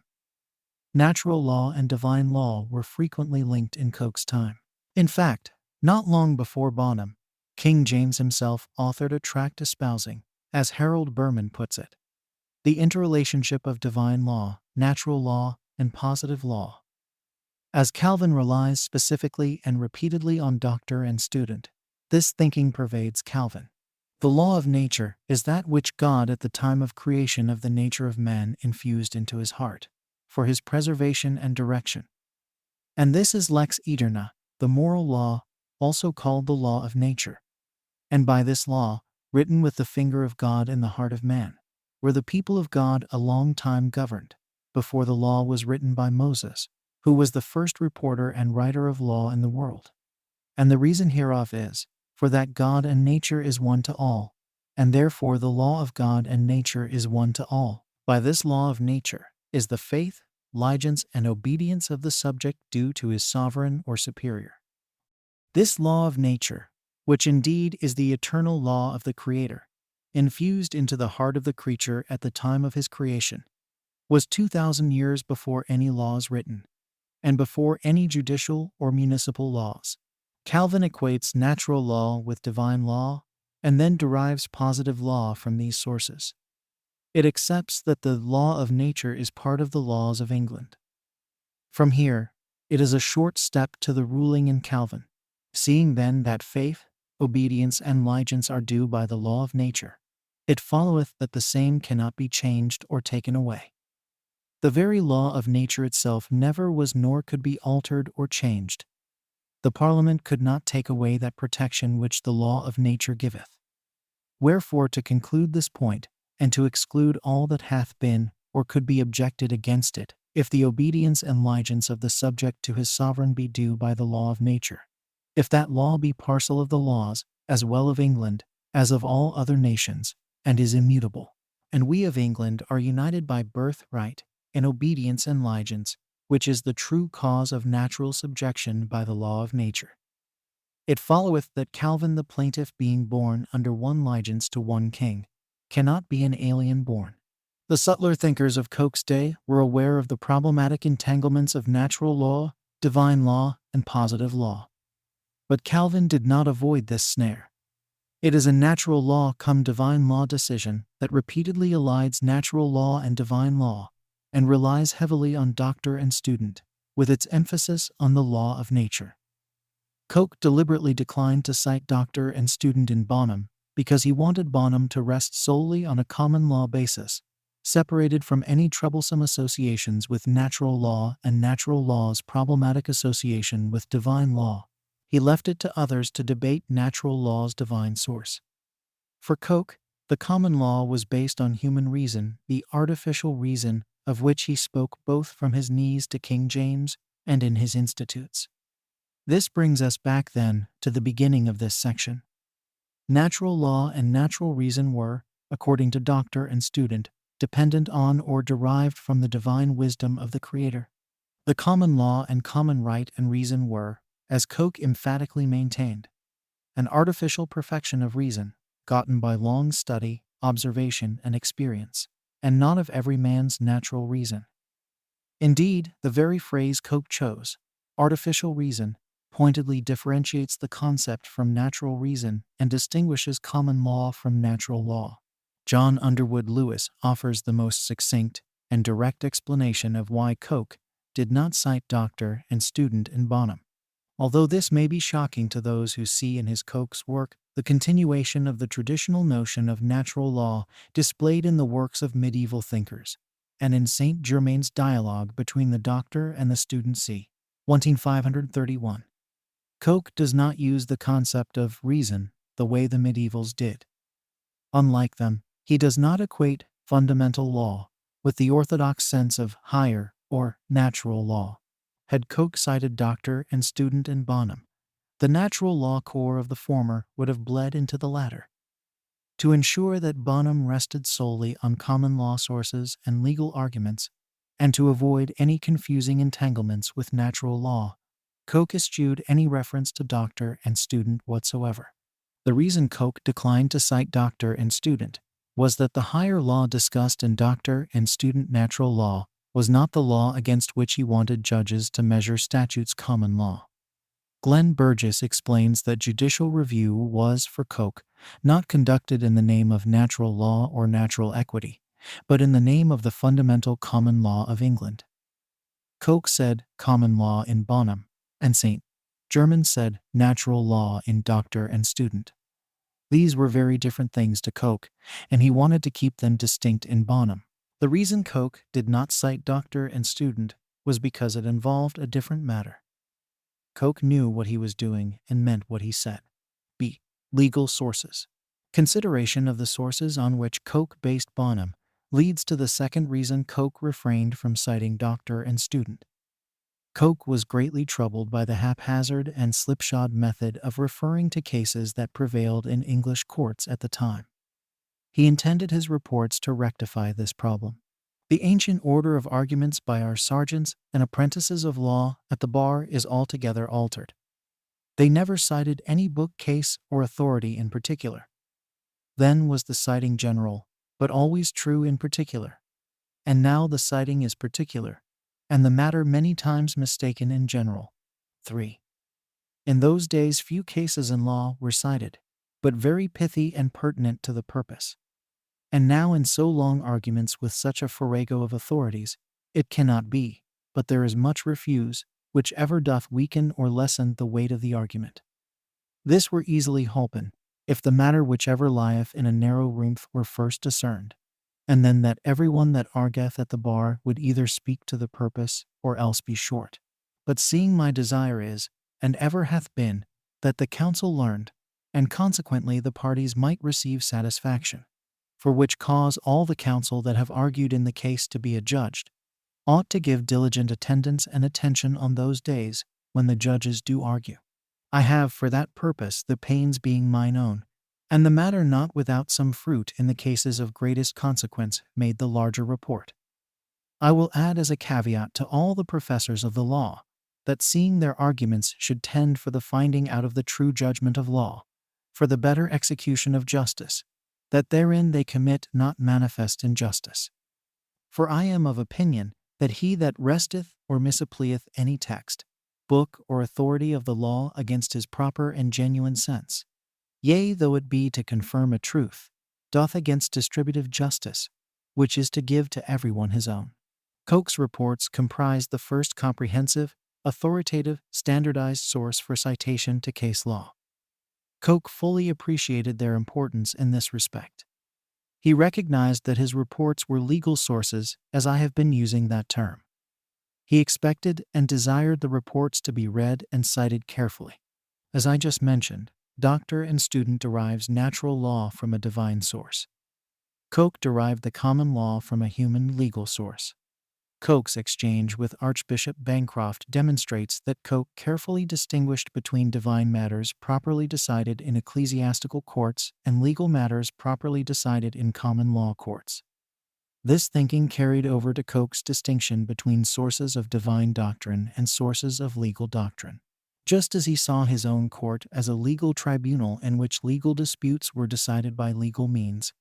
Natural law and divine law were frequently linked in Coke's time. In fact, not long before bonum, King James himself authored a tract espousing, as Harold Berman puts it, the interrelationship of divine law, natural law, and positive law. As Calvin relies specifically and repeatedly on doctor and student, this thinking pervades Calvin. The law of nature is that which God at the time of creation of the nature of man infused into his heart, for his preservation and direction. And this is lex aeterna, the moral law, also called the law of nature. And by this law, written with the finger of God in the heart of man, were the people of God a long time governed. before the law was written by Moses, who was the first reporter and writer of law in the world. And the reason hereof is, for that God and nature is one to all, and therefore the law of God and nature is one to all. By this law of nature is the faith, allegiance, and obedience of the subject due to his sovereign or superior. This law of nature, which indeed is the eternal law of the Creator, infused into the heart of the creature at the time of his creation, was 2,000 years before any laws written, and before any judicial or municipal laws. Calvin equates natural law with divine law, and then derives positive law from these sources. It accepts that the law of nature is part of the laws of England. From here, it is a short step to the ruling in Calvin. Seeing then that faith, obedience, and allegiance are due by the law of nature, it followeth that the same cannot be changed or taken away. The very law of nature itself never was nor could be altered or changed. The Parliament could not take away that protection which the law of nature giveth. Wherefore, to conclude this point, and to exclude all that hath been or could be objected against it, if the obedience and allegiance of the subject to his sovereign be due by the law of nature, if that law be parcel of the laws, as well of England, as of all other nations, and is immutable, and we of England are united by birthright, in obedience and allegiance, which is the true cause of natural subjection by the law of nature. It followeth that Calvin the plaintiff being born under one allegiance to one king, cannot be an alien born. The subtler thinkers of Coke's day were aware of the problematic entanglements of natural law, divine law, and positive law. But Calvin did not avoid this snare. It is a natural law come divine law decision that repeatedly elides natural law and divine law, and relies heavily on doctor and student, with its emphasis on the law of nature. Coke deliberately declined to cite doctor and student in Bonham because he wanted Bonham to rest solely on a common law basis, separated from any troublesome associations with natural law and natural law's problematic association with divine law. He left it to others to debate natural law's divine source. For Coke, the common law was based on human reason, the artificial reason of which he spoke both from his knees to King James and in his institutes. This brings us back then to the beginning of this section. Natural law and natural reason were, according to doctor and student, dependent on or derived from the divine wisdom of the Creator. The common law and common right and reason were, as Coke emphatically maintained, an artificial perfection of reason, gotten by long study, observation, and experience, and not of every man's natural reason. Indeed, the very phrase Coke chose, artificial reason, pointedly differentiates the concept from natural reason and distinguishes common law from natural law. John Underwood Lewis offers the most succinct and direct explanation of why Coke did not cite doctor and student in Bonham. Although this may be shocking to those who see in his Coke's work the continuation of the traditional notion of natural law displayed in the works of medieval thinkers, and in Saint Germain's dialogue between the doctor and the student c. 1531. Coke does not use the concept of reason the way the medievals did. Unlike them, he does not equate fundamental law with the orthodox sense of higher or natural law. Had Coke cited doctor and student in Bonham, the natural law core of the former would have bled into the latter. To ensure that Bonham rested solely on common law sources and legal arguments, and to avoid any confusing entanglements with natural law, Coke eschewed any reference to doctor and student whatsoever. The reason Coke declined to cite doctor and student was that the higher law discussed in doctor and student natural law was not the law against which he wanted judges to measure statutes common law. Glenn Burgess explains that judicial review was, for Coke, not conducted in the name of natural law or natural equity, but in the name of the fundamental common law of England. Coke said common law in Bonham, and St. Germain said natural law in doctor and student. These were very different things to Coke, and he wanted to keep them distinct in Bonham. The reason Coke did not cite doctor and student was because it involved a different matter. Coke knew what he was doing and meant what he said. B. Legal sources. Consideration of the sources on which Coke based Bonham leads to the second reason Coke refrained from citing doctor and student. Coke was greatly troubled by the haphazard and slipshod method of referring to cases that prevailed in English courts at the time. He intended his reports to rectify this problem. The ancient order of arguments by our sergeants and apprentices of law at the bar is altogether altered. They never cited any book, case, or authority in particular. Then was the citing general, but always true in particular. And now the citing is particular, and the matter many times mistaken in general. 3. In those days few cases in law were cited, but very pithy and pertinent to the purpose. And now in so long arguments with such a farrago of authorities, it cannot be, but there is much refuse, which ever doth weaken or lessen the weight of the argument. This were easily holpen, if the matter whichever lieth in a narrow roomth were first discerned, and then that every one that argueth at the bar would either speak to the purpose, or else be short. But seeing my desire is, and ever hath been, that the counsel learned, and consequently the parties might receive satisfaction, for which cause all the counsel that have argued in the case to be adjudged, ought to give diligent attendance and attention on those days when the judges do argue. I have for that purpose, the pains being mine own, and the matter not without some fruit in the cases of greatest consequence, made the larger report. I will add as a caveat to all the professors of the law, that seeing their arguments should tend for the finding out of the true judgment of law, for the better execution of justice, that therein they commit not manifest injustice. For I am of opinion that he that resteth or misapplieth any text, book, or authority of the law against his proper and genuine sense, yea, though it be to confirm a truth, doth against distributive justice, which is to give to every one his own. Coke's reports comprise the first comprehensive, authoritative, standardized source for citation to case law. Coke fully appreciated their importance in this respect. He recognized that his reports were legal sources, as I have been using that term. He expected and desired the reports to be read and cited carefully. As I just mentioned, doctor and student derives natural law from a divine source. Coke derived the common law from a human legal source. Coke's exchange with Archbishop Bancroft demonstrates that Coke carefully distinguished between divine matters properly decided in ecclesiastical courts and legal matters properly decided in common law courts. This thinking carried over to Coke's distinction between sources of divine doctrine and sources of legal doctrine. Just as he saw his own court as a legal tribunal in which legal disputes were decided by legal means,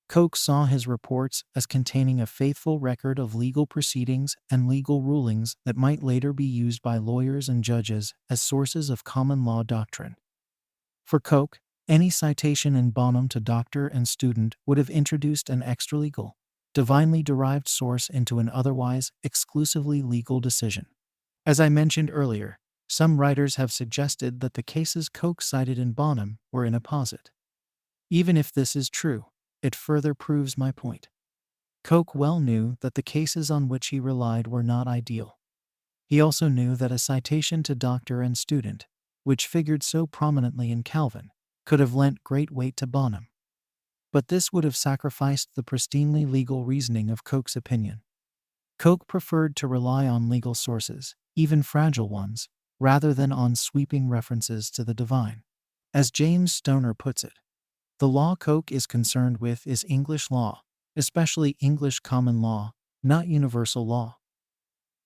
Coke saw his reports as containing a faithful record of legal proceedings and legal rulings that might later be used by lawyers and judges as sources of common law doctrine. For Coke, any citation in bonum to doctor and student would have introduced an extralegal, divinely derived source into an otherwise exclusively legal decision. As I mentioned earlier, some writers have suggested that the cases Coke cited in bonum were in apposite. Even if this is true, it further proves my point. Coke well knew that the cases on which he relied were not ideal. He also knew that a citation to doctor and student, which figured so prominently in Calvin, could have lent great weight to bonum. But this would have sacrificed the pristinely legal reasoning of Coke's opinion. Coke preferred to rely on legal sources, even fragile ones, rather than on sweeping references to the divine. As James Stoner puts it, the law Coke is concerned with is English law, especially English common law, not universal law.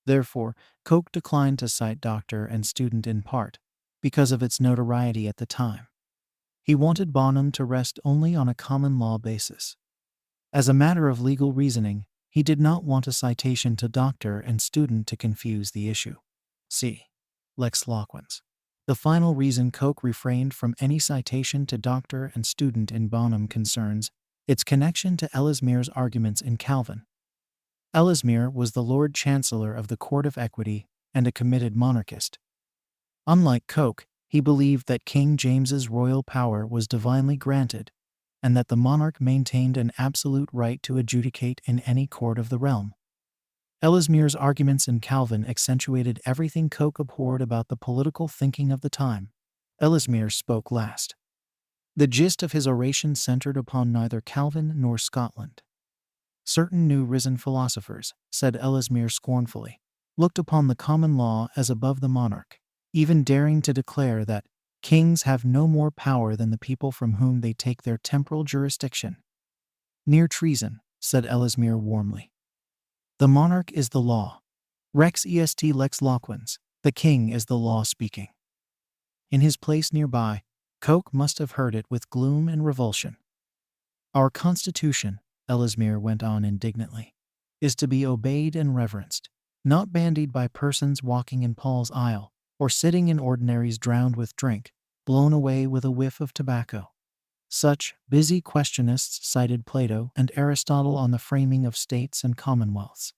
Therefore, Coke declined to cite doctor and student in part because of its notoriety at the time. He wanted bonum to rest only on a common law basis. As a matter of legal reasoning, he did not want a citation to doctor and student to confuse the issue. See Lex Loquens. The final reason Coke refrained from any citation to doctor and student in bonum concerns its connection to Ellesmere's arguments in Calvin. Ellesmere was the Lord Chancellor of the Court of Equity and a committed monarchist. Unlike Coke, he believed that King James's royal power was divinely granted, and that the monarch maintained an absolute right to adjudicate in any court of the realm. Ellesmere's arguments in Calvin accentuated everything Coke abhorred about the political thinking of the time. Ellesmere spoke last. The gist of his oration centered upon neither Calvin nor Scotland. Certain new risen philosophers, said Ellesmere scornfully, looked upon the common law as above the monarch, even daring to declare that kings have no more power than the people from whom they take their temporal jurisdiction. Near treason, said Ellesmere warmly. The monarch is the law. Rex est lex loquens. The king is the law speaking. In his place nearby, Coke must have heard it with gloom and revulsion. Our Constitution, Ellesmere went on indignantly, is to be obeyed and reverenced, not bandied by persons walking in Paul's aisle, or sitting in ordinaries drowned with drink, blown away with a whiff of tobacco. Such busy questionists cited Plato and Aristotle on the framing of states and commonwealths.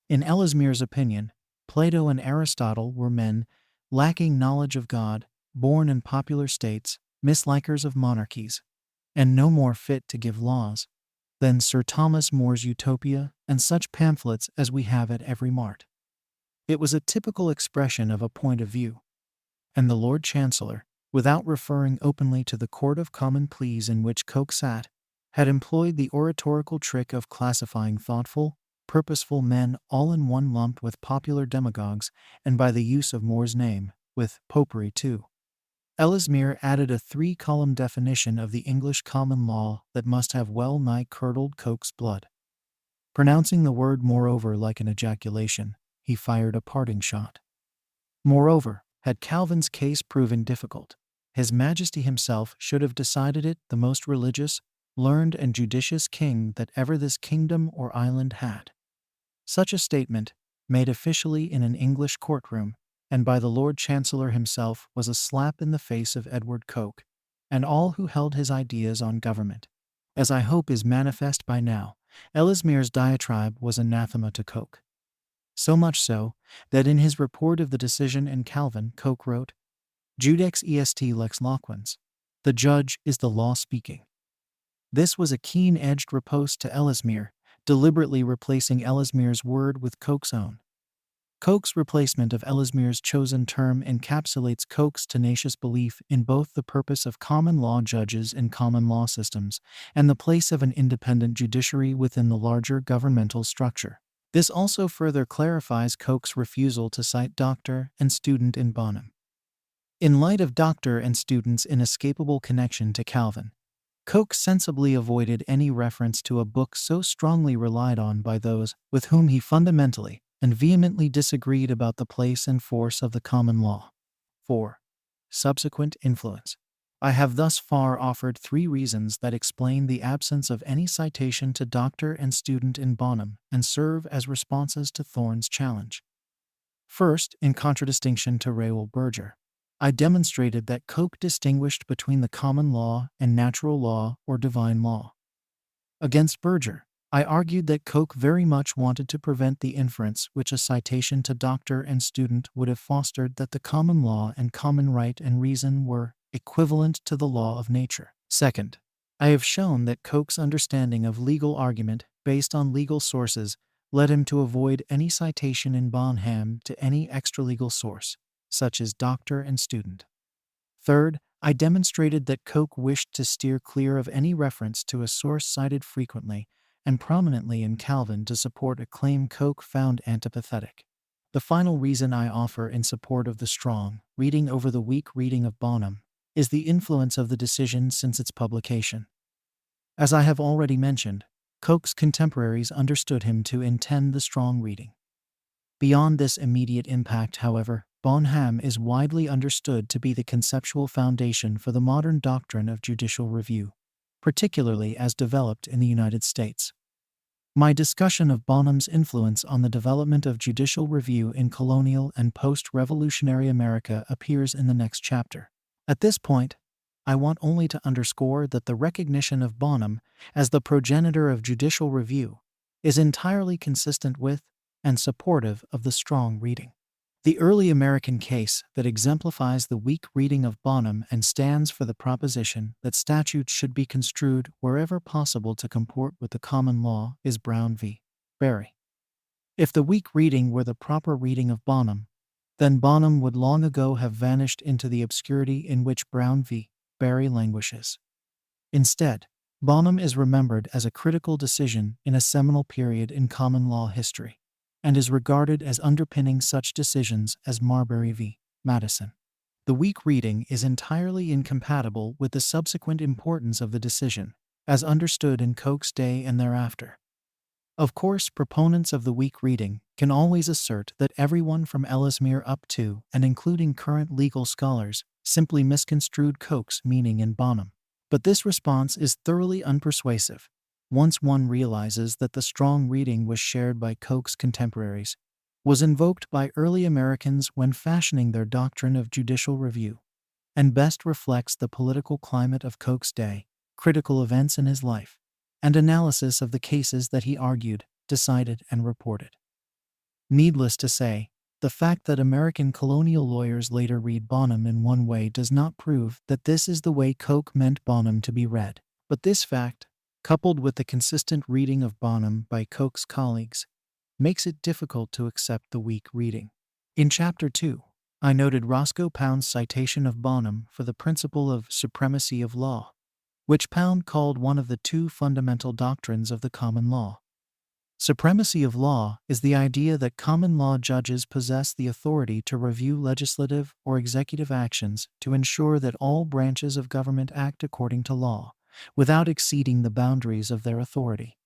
In Ellesmere's opinion, Plato and Aristotle were men lacking knowledge of God, born in popular states, mislikers of monarchies, and no more fit to give laws than Sir Thomas More's Utopia and such pamphlets as we have at every mart. It was a typical expression of a point of view, and the Lord Chancellor, without referring openly to the Court of Common Pleas in which Coke sat, had employed the oratorical trick of classifying thoughtful, purposeful men all in one lump with popular demagogues, and by the use of More's name, with popery too. Ellesmere added a 3-column definition of the English common law that must have well-nigh curdled Coke's blood. Pronouncing the word moreover like an ejaculation, he fired a parting shot. Moreover, had Calvin's case proven difficult, His Majesty himself should have decided it the most religious, learned, and judicious king that ever this kingdom or island had. Such a statement, made officially in an English courtroom, and by the Lord Chancellor himself, was a slap in the face of Edward Coke, and all who held his ideas on government. As I hope is manifest by now, Ellesmere's diatribe was anathema to Coke. So much so, that in his report of the decision in Calvin, Coke wrote, Judex est lex loquens. The judge is the law speaking. This was a keen-edged riposte to Ellesmere, deliberately replacing Ellesmere's word with Coke's own. Coke's replacement of Ellesmere's chosen term encapsulates Coke's tenacious belief in both the purpose of common law judges in common law systems and the place of an independent judiciary within the larger governmental structure. This also further clarifies Coke's refusal to cite doctor and student in bonum. In light of doctor and student's inescapable connection to Calvin, Coke sensibly avoided any reference to a book so strongly relied on by those with whom he fundamentally and vehemently disagreed about the place and force of the common law. 4. Subsequent influence. I have thus far offered 3 reasons that explain the absence of any citation to doctor and student in bonum and serve as responses to Thorne's challenge. First, in contradistinction to Raoul Berger, I demonstrated that Coke distinguished between the common law and natural law or divine law. Against Berger, I argued that Coke very much wanted to prevent the inference which a citation to doctor and student would have fostered that the common law and common right and reason were equivalent to the law of nature. Second, I have shown that Coke's understanding of legal argument based on legal sources led him to avoid any citation in Bonham to any extralegal source, such as doctor and student. Third, I demonstrated that Coke wished to steer clear of any reference to a source cited frequently and prominently in Calvin to support a claim Coke found antipathetic. The final reason I offer in support of the strong reading over the weak reading of Bonham is the influence of the decision since its publication. As I have already mentioned, Coke's contemporaries understood him to intend the strong reading. Beyond this immediate impact, however, Bonham is widely understood to be the conceptual foundation for the modern doctrine of judicial review, particularly as developed in the United States. My discussion of Bonham's influence on the development of judicial review in colonial and post-revolutionary America appears in the next chapter. At this point, I want only to underscore that the recognition of Bonham as the progenitor of judicial review is entirely consistent with and supportive of the strong reading. The early American case that exemplifies the weak reading of Bonham and stands for the proposition that statutes should be construed wherever possible to comport with the common law is Brown v. Berry. If the weak reading were the proper reading of Bonham, then Bonham would long ago have vanished into the obscurity in which Brown v. Berry languishes. Instead, Bonham is remembered as a critical decision in a seminal period in common law history, and is regarded as underpinning such decisions as Marbury v. Madison. The weak reading is entirely incompatible with the subsequent importance of the decision, as understood in Coke's day and thereafter. Of course, proponents of the weak reading can always assert that everyone from Ellesmere up to and including current legal scholars simply misconstrued Coke's meaning in Bonham. But this response is thoroughly unpersuasive once one realizes that the strong reading was shared by Coke's contemporaries, was invoked by early Americans when fashioning their doctrine of judicial review, and best reflects the political climate of Coke's day, critical events in his life, and analysis of the cases that he argued, decided, and reported. Needless to say, the fact that American colonial lawyers later read Bonham in one way does not prove that this is the way Coke meant Bonham to be read. But this fact, coupled with the consistent reading of Bonham by Coke's colleagues, makes it difficult to accept the weak reading. In Chapter 2, I noted Roscoe Pound's citation of Bonham for the principle of supremacy of law, which Pound called one of the two fundamental doctrines of the common law. Supremacy of law is the idea that common law judges possess the authority to review legislative or executive actions to ensure that all branches of government act according to law, without exceeding the boundaries of their authority.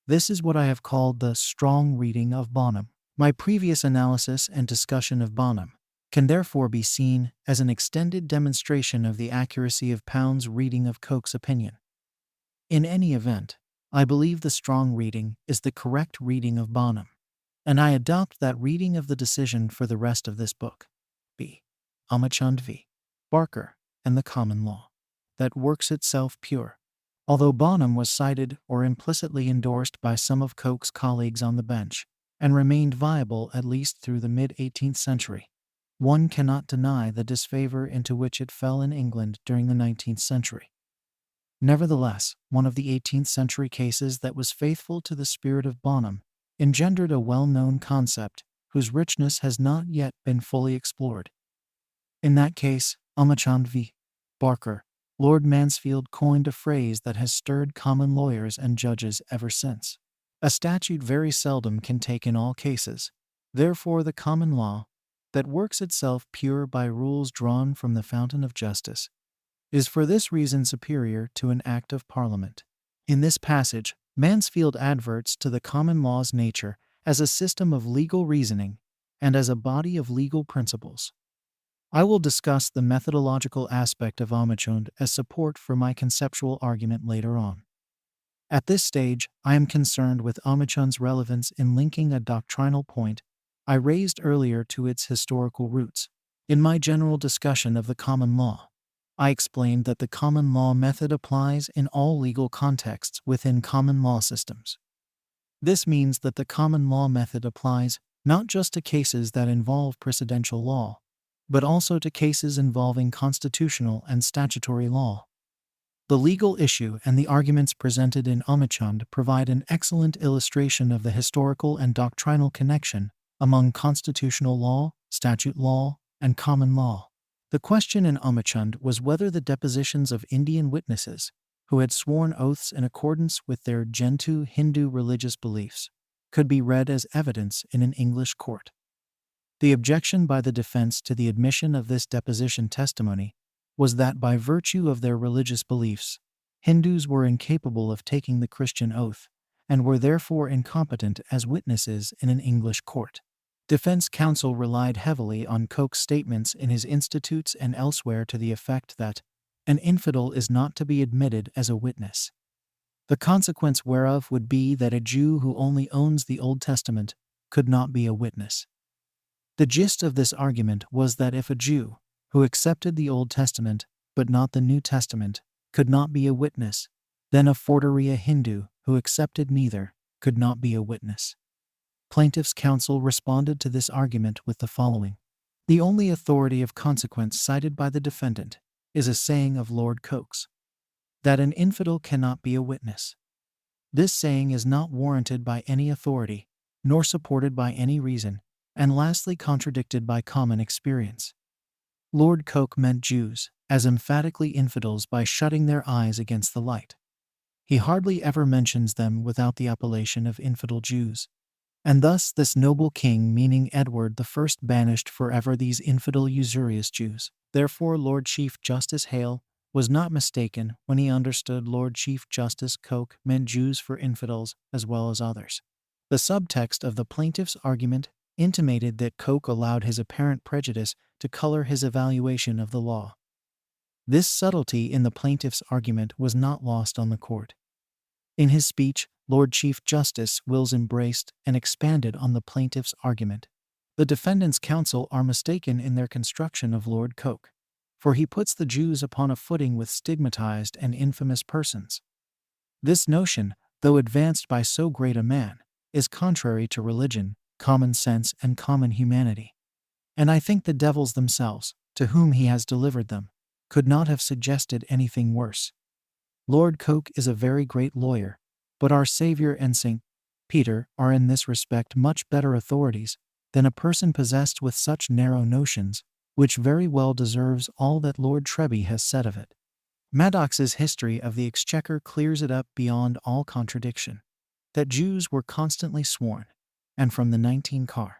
This is what I have called the strong reading of Bonham. My previous analysis and discussion of Bonham can therefore be seen as an extended demonstration of the accuracy of Pound's reading of Coke's opinion. In any event, I believe the strong reading is the correct reading of Bonham, and I adopt that reading of the decision for the rest of this book. B. Amachand v. Barker and the Common Law. That works itself pure. Although Bonham was cited or implicitly endorsed by some of Coke's colleagues on the bench, and remained viable at least through the mid-18th century, one cannot deny the disfavor into which it fell in England during the 19th century. Nevertheless, one of the 18th century cases that was faithful to the spirit of Bonham engendered a well-known concept whose richness has not yet been fully explored. In that case, Amachand v. Barker, Lord Mansfield coined a phrase that has stirred common lawyers and judges ever since. A statute very seldom can take in all cases, therefore the common law, that works itself pure by rules drawn from the fountain of justice, is for this reason superior to an act of Parliament. In this passage, Mansfield adverts to the common law's nature as a system of legal reasoning and as a body of legal principles. I will discuss the methodological aspect of Amachand as support for my conceptual argument later on. At this stage, I am concerned with Amachand's relevance in linking a doctrinal point I raised earlier to its historical roots. In my general discussion of the common law, I explained that the common law method applies in all legal contexts within common law systems. This means that the common law method applies not just to cases that involve precedential law, but also to cases involving constitutional and statutory law. The legal issue and the arguments presented in Amachand provide an excellent illustration of the historical and doctrinal connection among constitutional law, statute law, and common law. The question in Amachand was whether the depositions of Indian witnesses, who had sworn oaths in accordance with their Gentoo Hindu religious beliefs, could be read as evidence in an English court. The objection by the defense to the admission of this deposition testimony was that by virtue of their religious beliefs, Hindus were incapable of taking the Christian oath and were therefore incompetent as witnesses in an English court. Defense counsel relied heavily on Coke's statements in his institutes and elsewhere to the effect that an infidel is not to be admitted as a witness, the consequence whereof would be that a Jew who only owns the Old Testament could not be a witness. The gist of this argument was that if a Jew, who accepted the Old Testament but not the New Testament, could not be a witness, then a fortiori a Hindu, who accepted neither, could not be a witness. Plaintiff's counsel responded to this argument with the following. The only authority of consequence cited by the defendant is a saying of Lord Coke's, that an infidel cannot be a witness. This saying is not warranted by any authority, nor supported by any reason, and lastly contradicted by common experience. Lord Coke meant Jews as emphatically infidels by shutting their eyes against the light. he hardly ever mentions them without the appellation of infidel Jews. And thus this noble king, meaning Edward I, banished forever these infidel usurious Jews. Therefore Lord Chief Justice Hale was not mistaken when he understood Lord Chief Justice Coke meant Jews for infidels as well as others. The subtext of the plaintiff's argument intimated that Coke allowed his apparent prejudice to color his evaluation of the law. This subtlety in the plaintiff's argument was not lost on the court. In his speech, Lord Chief Justice Wills embraced and expanded on the plaintiff's argument. The defendant's counsel are mistaken in their construction of Lord Coke, for he puts the Jews upon a footing with stigmatized and infamous persons. This notion, though advanced by so great a man, is contrary to religion, common sense, and common humanity. And I think the devils themselves, to whom he has delivered them, could not have suggested anything worse. Lord Coke is a very great lawyer, but our Savior and St. Peter are in this respect much better authorities than a person possessed with such narrow notions, which very well deserves all that Lord Treby has said of it. Maddox's History of the Exchequer clears it up beyond all contradiction, that Jews were constantly sworn, and from the 19 Car.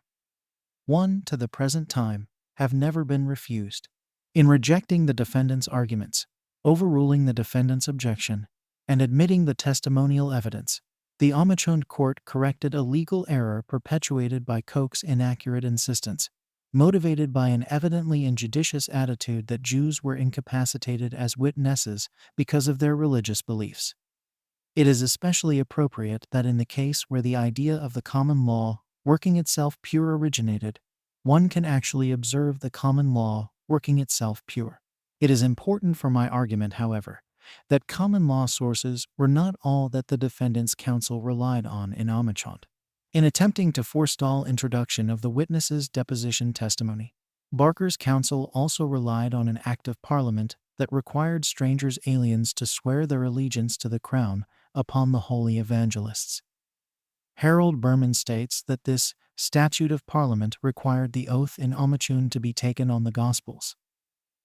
1 to the present time, have never been refused. In rejecting the defendant's arguments, overruling the defendant's objection, and admitting the testimonial evidence, the Amachund court corrected a legal error perpetuated by Coke's inaccurate insistence, motivated by an evidently injudicious attitude that Jews were incapacitated as witnesses because of their religious beliefs. It is especially appropriate that in the case where the idea of the common law working itself pure originated, one can actually observe the common law working itself pure. It is important for my argument, however, that common law sources were not all that the defendant's counsel relied on in Amachund. In attempting to forestall introduction of the witness's deposition testimony, Barker's counsel also relied on an Act of Parliament that required strangers aliens to swear their allegiance to the crown upon the holy evangelists. Harold Berman states that this statute of Parliament required the oath in Amachund to be taken on the Gospels.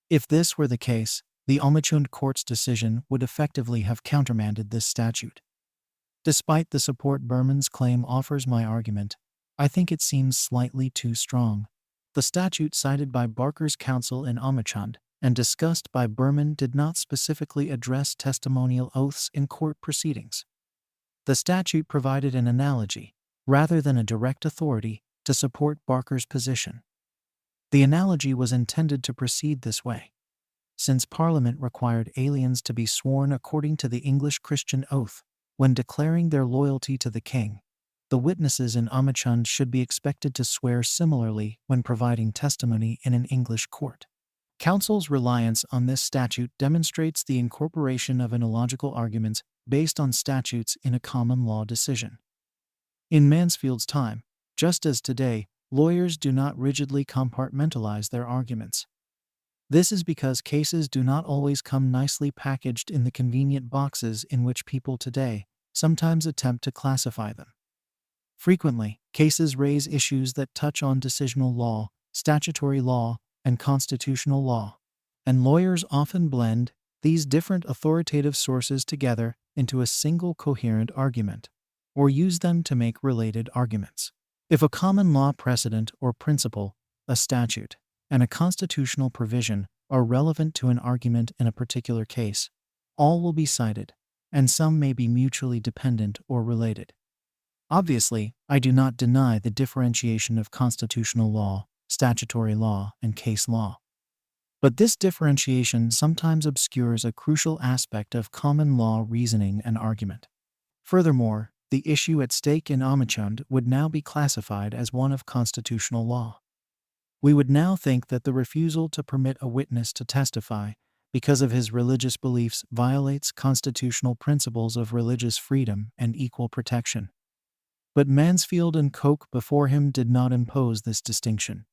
If this were the case, the Amachund court's decision would effectively have countermanded this statute. Despite the support Berman's claim offers my argument, I think it seems slightly too strong. The statute cited by Barker's counsel in Amachund and discussed by Berman did not specifically address testimonial oaths in court proceedings. The statute provided an analogy, rather than a direct authority, to support Barker's position. The analogy was intended to proceed this way. Since Parliament required aliens to be sworn according to the English Christian oath when declaring their loyalty to the king, the witnesses in Amachund should be expected to swear similarly when providing testimony in an English court. Counsel's reliance on this statute demonstrates the incorporation of illogical arguments based on statutes in a common law decision. In Mansfield's time, just as today, lawyers do not rigidly compartmentalize their arguments. This is because cases do not always come nicely packaged in the convenient boxes in which people today sometimes attempt to classify them. Frequently, cases raise issues that touch on decisional law, statutory law, and constitutional law, and lawyers often blend these different authoritative sources together into a single coherent argument, or use them to make related arguments. If a common law precedent or principle, a statute, and a constitutional provision are relevant to an argument in a particular case, all will be cited, and some may be mutually dependent or related. Obviously, I do not deny the differentiation of constitutional law, statutory law, and case law. But this differentiation sometimes obscures a crucial aspect of common law reasoning and argument. Furthermore, the issue at stake in Amachund would now be classified as one of constitutional law. We would now think that the refusal to permit a witness to testify because of his religious beliefs violates constitutional principles of religious freedom and equal protection. But Mansfield and Coke before him did not impose this distinction.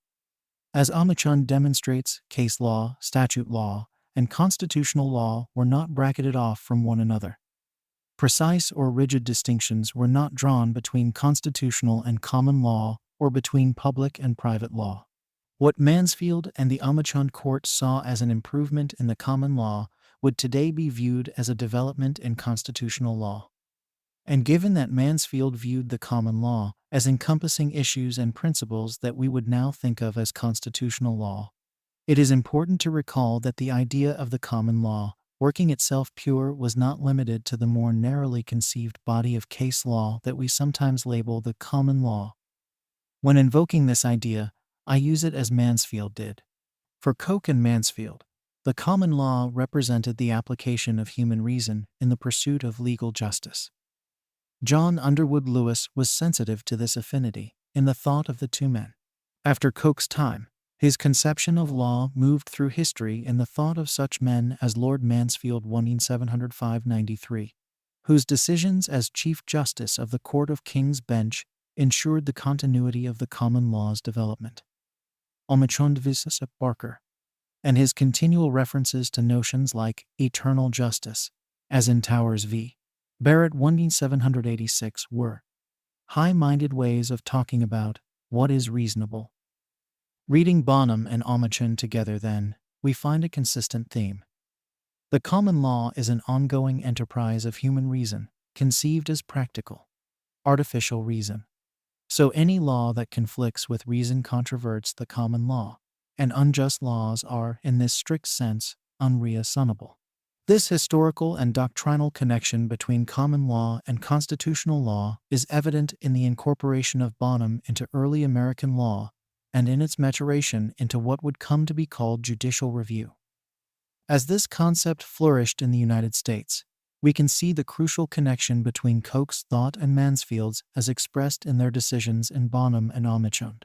As Amachund demonstrates, case law, statute law, and constitutional law were not bracketed off from one another. Precise or rigid distinctions were not drawn between constitutional and common law or between public and private law. What Mansfield and the Amachund court saw as an improvement in the common law would today be viewed as a development in constitutional law. And given that Mansfield viewed the common law as encompassing issues and principles that we would now think of as constitutional law, it is important to recall that the idea of the common law working itself pure was not limited to the more narrowly conceived body of case law that we sometimes label the common law. When invoking this idea, I use it as Mansfield did. For Coke and Mansfield, the common law represented the application of human reason in the pursuit of legal justice. John Underwood Lewis was sensitive to this affinity in the thought of the two men. After Coke's time, his conception of law moved through history in the thought of such men as Lord Mansfield 1705-93, whose decisions as Chief Justice of the Court of King's Bench ensured the continuity of the common law's development. Omachund vs. Barker, and his continual references to notions like eternal justice, as in Towers v. Barrett 1786, were high-minded ways of talking about what is reasonable. Reading Bonham and Omachund together, then, we find a consistent theme. The common law is an ongoing enterprise of human reason, conceived as practical, artificial reason. So any law that conflicts with reason controverts the common law, and unjust laws are, in this strict sense, unreasonable. This historical and doctrinal connection between common law and constitutional law is evident in the incorporation of Bonham into early American law and in its maturation into what would come to be called judicial review. As this concept flourished in the United States, we can see the crucial connection between Coke's thought and Mansfield's as expressed in their decisions in Bonham and Omachund.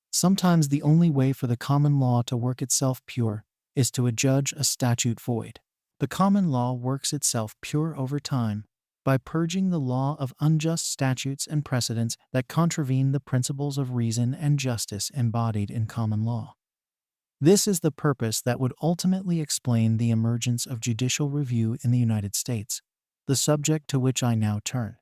Sometimes the only way for the common law to work itself pure is to adjudge a statute void. The common law works itself pure over time by purging the law of unjust statutes and precedents that contravene the principles of reason and justice embodied in common law. This is the purpose that would ultimately explain the emergence of judicial review in the United States, the subject to which I now turn.